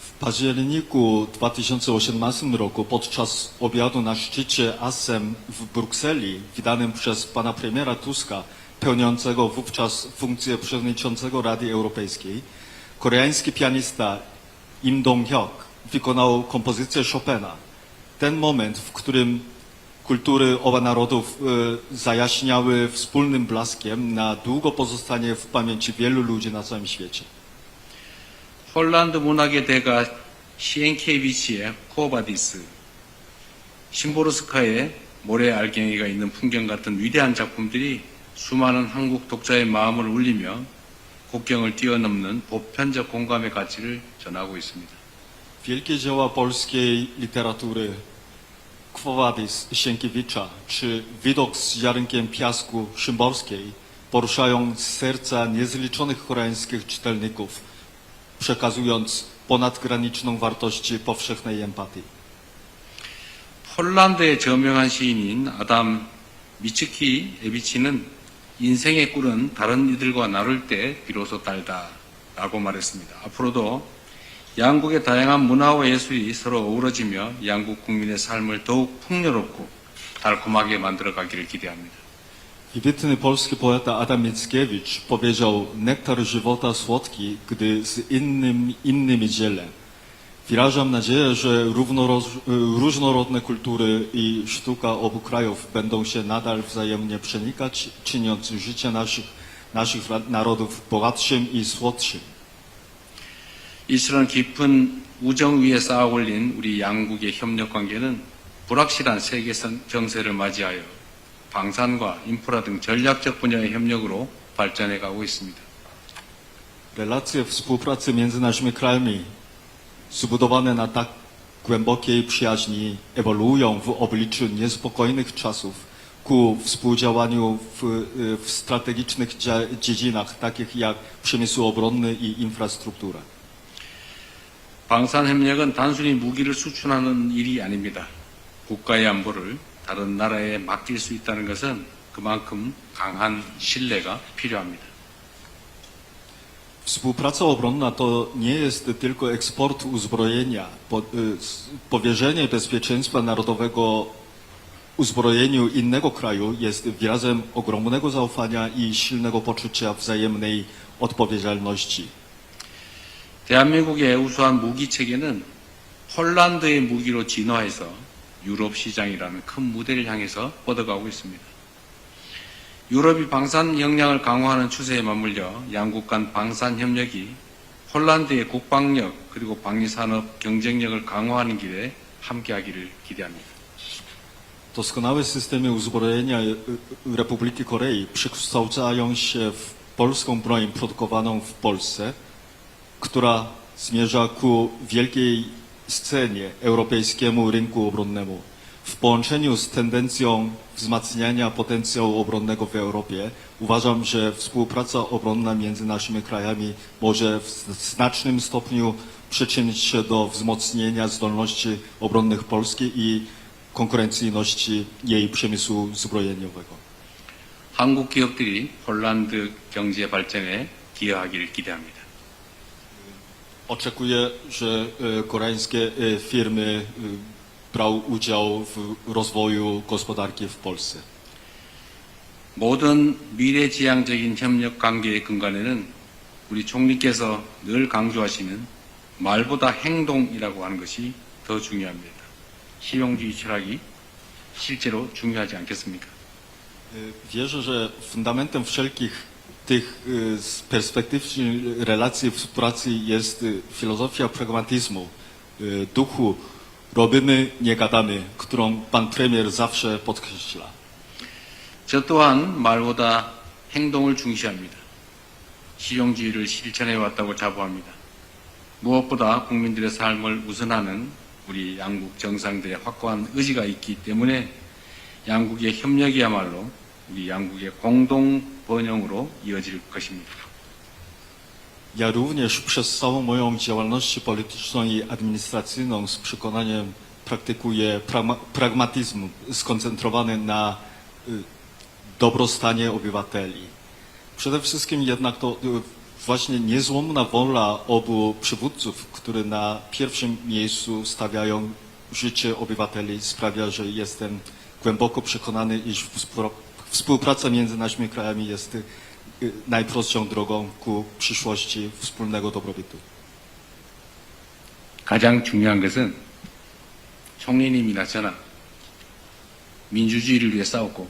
W październiku 2018 roku podczas obiadu na szczycie ASEM w Brukseli, wydanym przez pana premiera Tuska, pełniącego wówczas funkcję przewodniczącego Rady Europejskiej, koreański pianista Im Dong-hyuk wykonał kompozycję Chopina. Ten moment, w którym kultury obu narodów zajaśniały wspólnym blaskiem, na długo pozostanie w pamięci wielu ludzi na całym świecie. 폴란드 문학의 대가 시엔키에비치의 쿠오바디스, 심보르스카의 모래 알갱이가 있는 풍경 같은 위대한 작품들이 수많은 한국 독자의 마음을 울리며 국경을 뛰어넘는 보편적 공감의 가치를 전하고 있습니다. Wielkie dzieła polskiej literatury, Quo Vadis Sienkiewicza czy Widok z ziarnkiem piasku Szymborskiej poruszają serca niezliczonych koreańskich czytelników, przekazując ponadgraniczną wartość powszechnej empatii. 폴란드의 저명한 시인인 아담 미츠키에비치는 인생의 꿀은 다른 이들과 나눌 때 비로소 달다 라고 말했습니다. 앞으로도 양국의 다양한 문화와 예술이 서로 어우러지며 양국 국민의 삶을 더욱 풍요롭고 달콤하게 만들어가기를 기대합니다. Wybitny polski poeta Adam Mickiewicz powiedział: nektar żywota słodki, gdy z innymi dzielę. Wyrażam nadzieję, że różnorodne kultury i sztuka obu krajów będą się nadal wzajemnie przenikać, czyniąc życie naszych narodów bogatszym i słodszym. 이처럼 깊은 우정 위에 쌓아 올린 우리 양국의 협력 관계는 불확실한 세계 정세를 맞이하여 방산과 인프라 등 전략적 분야의 협력으로 발전해 가고 있습니다. Relacje współpracy między naszymi krajami, zbudowane na tak głębokiej przyjaźni, ewoluują w obliczu niespokojnych czasów ku współdziałaniu w strategicznych dziedzinach, takich jak przemysł obronny i infrastruktura. 방산협력은 단순히 무기를 수출하는 일이 아닙니다. 국가의 안보를 다른 나라에 맡길 수 있다는 것은 그만큼 강한 신뢰가 필요합니다. Współpraca obronna to nie jest tylko eksport uzbrojenia. Powierzenie bezpieczeństwa narodowego uzbrojeniu innego kraju jest wyrazem ogromnego zaufania i silnego poczucia wzajemnej odpowiedzialności. 대한민국의 우수한 무기 체계는 폴란드의 무기로 진화해서 유럽 시장이라는 큰 무대를 향해서 뻗어가고 있습니다. 유럽이 방산 역량을 강화하는 추세에 맞물려 양국 간 방산 협력이 폴란드의 국방력 그리고 방위산업 경쟁력을 강화하는 길에 함께하기를 기대합니다. Doskonałe systemy uzbrojenia Republiki Korei przekształcają się w polską broń produkowaną w Polsce, która zmierza ku wielkiej scenie europejskiemu rynku obronnemu. W połączeniu z tendencją wzmacniania potencjału obronnego w Europie uważam, że współpraca obronna między naszymi krajami może w znacznym stopniu przyczynić się do wzmocnienia zdolności obronnych Polski i konkurencyjności jej przemysłu zbrojeniowego. 한국 기업들이 폴란드 경제 발전에 기여하기를 기대합니다. Oczekuję, że koreańskie firmy brały udział w rozwoju gospodarki w Polsce. 모든 미래지향적인 협력 관계의 근간에는 우리 총리께서 늘 강조하시는 말보다 행동이라고 하는 것이 더 중요합니다. 실용주의 철학이 실제로 중요하지 않겠습니까? Wierzę, że fundamentem wszelkich tych perspektywicznych relacji współpracy jest filozofia pragmatyzmu, duchu robimy, nie gadamy, którą pan premier zawsze podkreśla. 저 또한 말보다 행동을 중시합니다. 실용주의를 실천해 왔다고 자부합니다. 무엇보다 국민들의 삶을 우선하는 우리 양국 정상들의 확고한 의지가 있기 때문에 양국의 협력이야말로 우리 양국의 공동 번영으로 이어질 것입니다. Ja również przez całą moją działalność polityczną i administracyjną z przekonaniem praktykuję pragmatyzm skoncentrowany na dobrostanie obywateli. Przede wszystkim jednak to właśnie niezłomna wola obu przywódców, którzy na pierwszym miejscu stawiają życie obywateli, sprawia, że jestem głęboko przekonany, iż współpraca między naszymi krajami jest najprostszą drogą ku przyszłości wspólnego dobrobytu. 가장 중요한 것은 총리님이나 저나 민주주의를 위해 싸웠고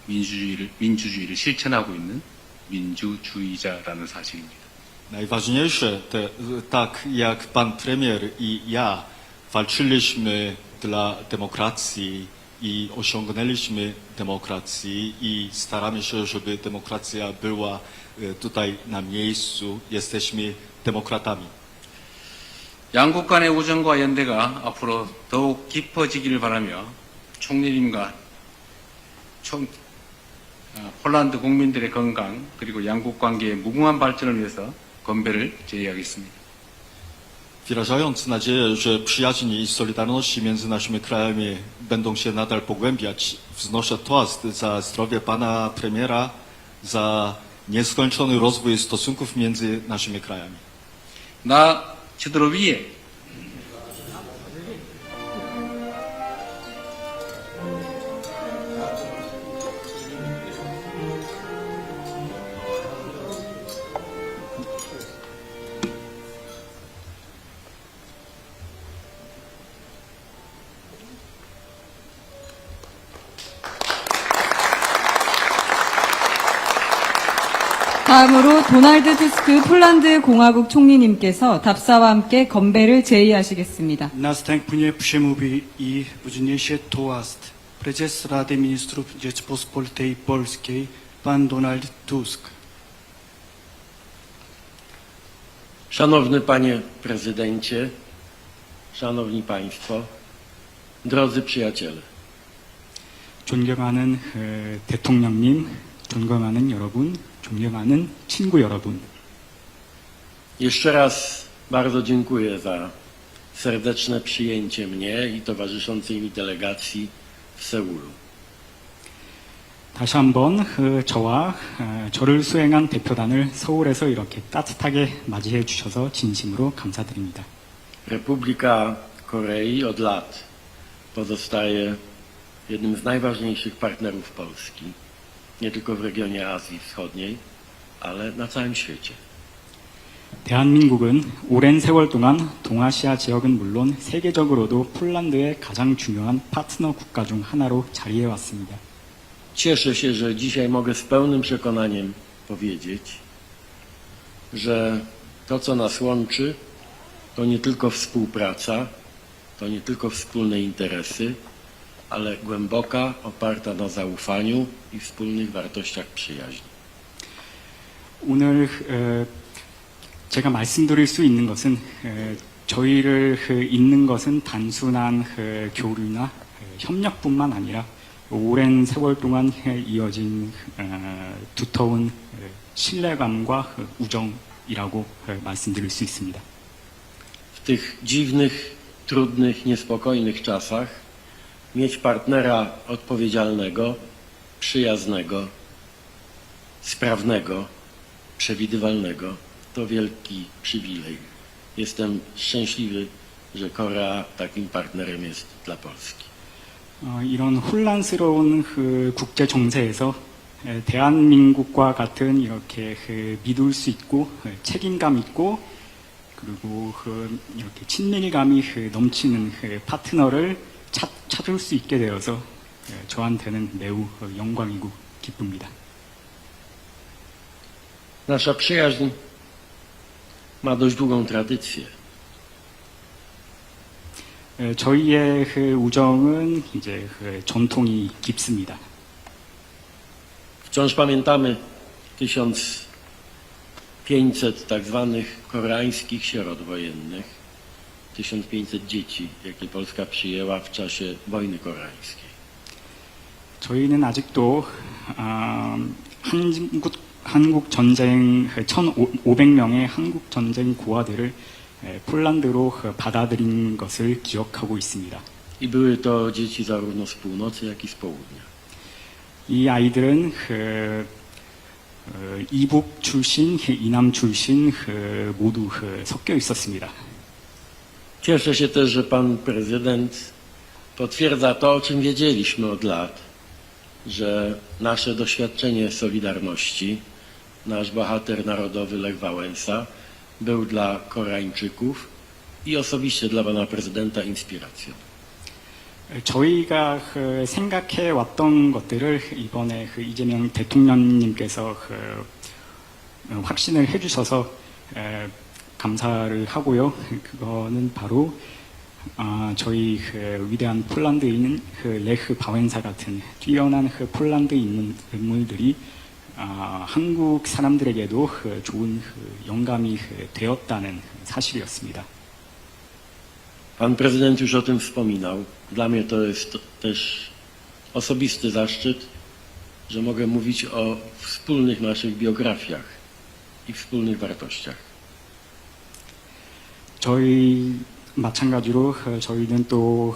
민주주의를 실천하고 있는 민주주의자라는 사실입니다. Najważniejsze, tak jak pan premier i ja walczyliśmy dla demokracji i osiągnęliśmy demokrację i staramy się, żeby demokracja była tutaj na miejscu, jesteśmy demokratami. 양국 간의 우정과 연대가 앞으로 더욱 깊어지기를 바라며 총리님과 폴란드 국민들의 건강 그리고 양국 관계의 무궁한 발전을 위해서 건배를 제의하겠습니다. Wyrażając nadzieję, że przyjaźń i solidarność między naszymi krajami będą się nadal pogłębiać, wznoszę toast za zdrowie pana premiera, za nieskończony rozwój stosunków między naszymi krajami. 나 저들을 위해 다음으로 도널드 투스크 폴란드 공화국 총리님께서 답사와 함께 건배를 제의하시겠습니다. Następnie przemówi i wzniesie toast prezes Rady Ministrów Rzeczypospolitej Polskiej, pan Donald Tusk. Szanowny Panie Prezydencie, Szanowni Państwo, drodzy przyjaciele. 존경하는 대통령님, 존경하는 여러분, 존경하는 친구 여러분. Jeszcze raz bardzo dziękuję za serdeczne przyjęcie mnie i towarzyszącej mi delegacji w Seulu. 다시 한번 저와 저를 수행한 대표단을 서울에서 이렇게 따뜻하게 맞이해 주셔서 진심으로 감사드립니다. Republika Korei od lat pozostaje jednym z najważniejszych partnerów Polski, nie tylko w regionie Azji Wschodniej, ale na całym świecie. 대한민국은 오랜 세월 동안 동아시아 지역은 물론 세계적으로도 폴란드의 가장 중요한 파트너 국가 중 하나로 자리해 왔습니다. Cieszę się, że dzisiaj mogę z pełnym przekonaniem powiedzieć, że to, co nas łączy, to nie tylko współpraca, to nie tylko wspólne interesy, ale głęboka, oparta na zaufaniu i wspólnych wartościach przyjaźni. 오늘 제가 말씀드릴 수 있는 것은 저희를 잇는 것은 단순한 교류나 협력뿐만 아니라 오랜 세월 동안 이어진 두터운 신뢰감과 우정이라고 말씀드릴 수 있습니다. W tych dziwnych, trudnych, niespokojnych czasach mieć partnera odpowiedzialnego, przyjaznego, sprawnego, przewidywalnego to wielki przywilej. Jestem szczęśliwy, że Korea takim partnerem jest dla Polski. 이런 혼란스러운 국제 정세에서 대한민국과 같은 이렇게 믿을 수 있고 책임감 있고 그리고 이렇게 친밀감이 넘치는 파트너를 찾을 수 있게 되어서 저한테는 매우 영광이고 기쁩니다. Nasza przyjaźń ma dość długą tradycję. 저희의 우정은 이제 전통이 깊습니다. Wciąż pamiętamy 1500 tak zwanych koreańskich sierot wojennych, 1500 dzieci, jakie Polska przyjęła w czasie wojny koreańskiej. 저희는 아직도 한국 전쟁 1,500명의 한국 전쟁 고아들을 폴란드로 받아들인 것을 기억하고 있습니다. I były to dzieci zarówno z północy, jak i z południa. 이 아이들은 이북 출신, 이남 출신 모두 섞여 있었습니다. Cieszę się też, że pan prezydent potwierdza to, o czym wiedzieliśmy od lat, że nasze doświadczenie Solidarności, nasz bohater narodowy Lech Wałęsa był dla Koreańczyków i osobiście dla pana prezydenta inspiracją. 저희가 생각해 왔던 것들을 이번에 이재명 대통령님께서 확신을 해주셔서 감사를 하고요. 그거는 바로 저희 위대한 폴란드인 레흐 바웬사 같은 뛰어난 폴란드 인물들이 한국 사람들에게도 좋은 영감이 되었다는 사실이었습니다. Pan prezydent już o tym wspominał. Dla mnie to jest też osobisty zaszczyt, że mogę mówić o wspólnych naszych biografiach i wspólnych wartościach. 저희 마찬가지로 저희는 또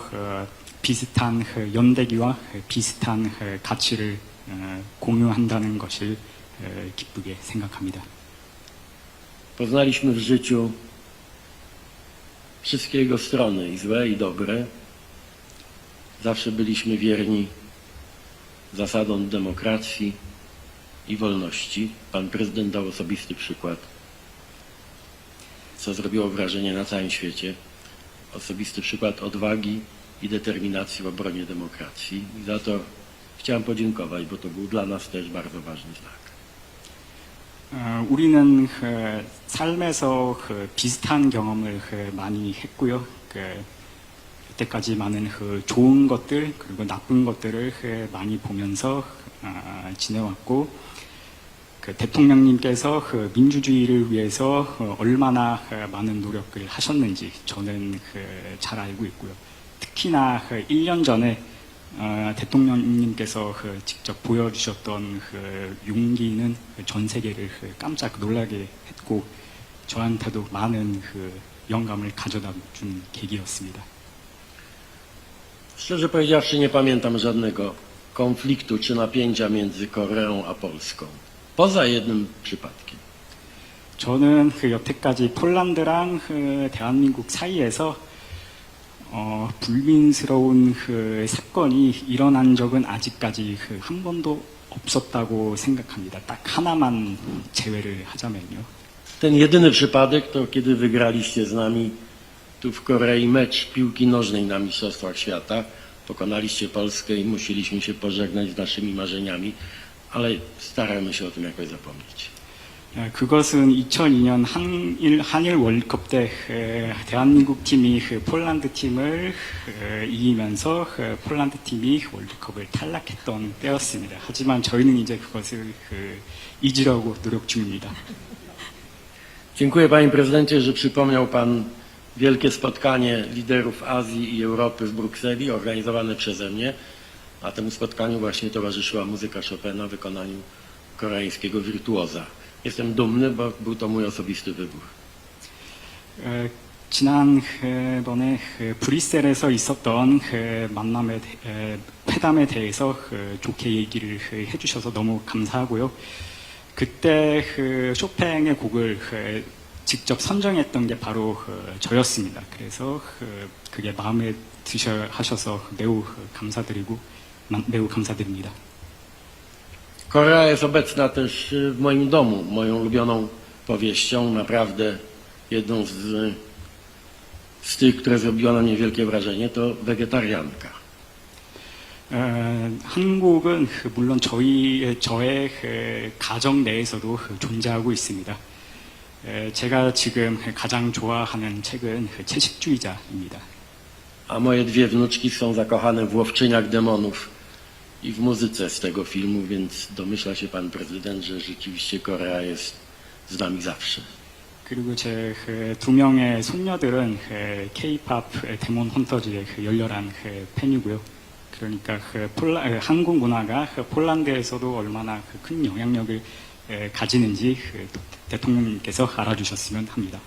비슷한 연대기와 비슷한 가치를 공유한다는 것을 기쁘게 생각합니다. Poznaliśmy w życiu wszystkie jego strony, i złe, i dobre. Zawsze byliśmy wierni zasadom demokracji i wolności. Pan prezydent dał osobisty przykład, co zrobiło wrażenie na całym świecie. Osobisty przykład odwagi i determinacji w obronie demokracji. I za to chciałem podziękować, bo to był dla nas też bardzo ważny znak. 우리는 삶에서 비슷한 경험을 많이 했고요. 이때까지 많은 좋은 것들 그리고 나쁜 것들을 많이 보면서 지내왔고 대통령님께서 민주주의를 위해서 얼마나 많은 노력을 하셨는지 저는 잘 알고 있고요. 특히나 1년 전에 대통령님께서 직접 보여주셨던 용기는 전 세계를 깜짝 놀라게 했고 저한테도 많은 영감을 가져다 준 계기였습니다. Szczerze powiedziawszy, nie pamiętam żadnego konfliktu czy napięcia między Koreą a Polską. Poza jednym przypadkiem. 저는 여태까지 폴란드랑 대한민국 사이에서 불민스러운 사건이 일어난 적은 아직까지 한 번도 없었다고 생각합니다. 딱 하나만 제외를 하자면요. Ten jedyny przypadek to kiedy wygraliście z nami tu w Korei mecz piłki nożnej na Mistrzostwach Świata. Pokonaliście Polskę i musieliśmy się pożegnać z naszymi marzeniami, ale staramy się o tym jakoś zapomnieć. 그것은 2002년 한일 월드컵 때 대한민국 팀이 폴란드 팀을 이기면서 폴란드 팀이 월드컵을 탈락했던 때였습니다. 하지만 저희는 이제 그것을 잊으려고 노력 중입니다. Dziękuję panie prezydencie, że przypomniał pan wielkie spotkanie liderów Azji i Europy w Brukseli organizowane przeze mnie, a temu spotkaniu właśnie towarzyszyła muzyka Chopina w wykonaniu koreańskiego wirtuoza. Jestem dumny, bo był to mój osobisty wybór. 지난번에 브뤼셀에서 있었던 회담에 대해서 좋게 얘기를 해주셔서 너무 감사하고요. 그때 쇼팽의 곡을 직접 선정했던 게 바로 저였습니다. 그래서 그게 마음에 드셔 하셔서 매우 감사드립니다. Korea jest obecna też w moim domu, moją ulubioną powieścią, naprawdę jedną z tych, które zrobiła na mnie wielkie wrażenie, to Wegetarianka. 한국은 물론 저의 가정 내에서도 존재하고 있습니다. 제가 지금 가장 좋아하는 책은 채식주의자입니다. A moje dwie wnuczki są zakochane w Łowczyniach Demonów i w muzyce z tego filmu, więc domyśla się pan prezydent, że rzeczywiście Korea jest z nami zawsze. 그리고 제 두 명의 손녀들은 K-팝 데몬 헌터즈의 열렬한 팬이고요. 그러니까 한국 문화가 폴란드에서도 얼마나 큰 영향력을 가지는지 대통령님께서 알아주셨으면 합니다.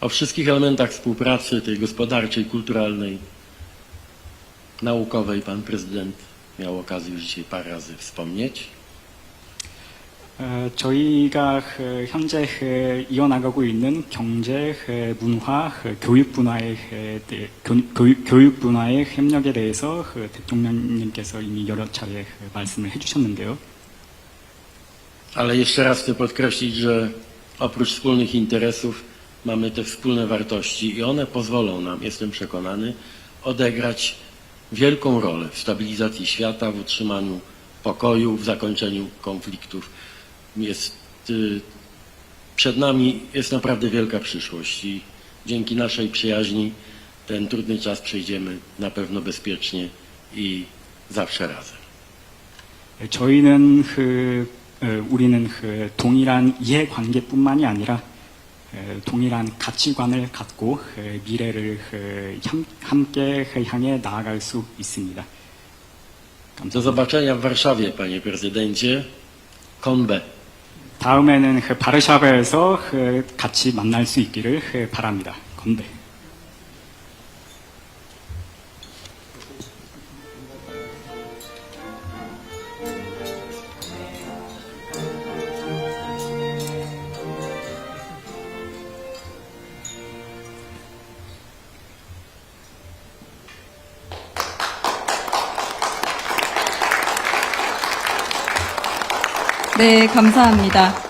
O wszystkich elementach współpracy tej gospodarczej, kulturalnej, naukowej pan prezydent miał okazję już dzisiaj parę razy wspomnieć. 저희가 현재 이어나가고 있는 경제, 문화, 교육 분야의 협력에 대해서 대통령님께서 이미 여러 차례 말씀을 해주셨는데요. Ale jeszcze raz chcę podkreślić, że oprócz wspólnych interesów mamy te wspólne wartości i one pozwolą nam, jestem przekonany, odegrać wielką rolę w stabilizacji świata, w utrzymaniu pokoju, w zakończeniu konfliktów. Przed nami jest naprawdę wielka przyszłość i dzięki naszej przyjaźni ten trudny czas przejdziemy na pewno bezpiecznie i zawsze razem. 저희는 우리는 동일한 이해관계뿐만이 아니라 동일한 가치관을 갖고 미래를 함께 향해 나아갈 수 있습니다. Do zobaczenia w Warszawie, panie prezydencie. Konbe. 다음에는 바르샤바에서 같이 만날 수 있기를 바랍니다. 건배. 네, 감사합니다.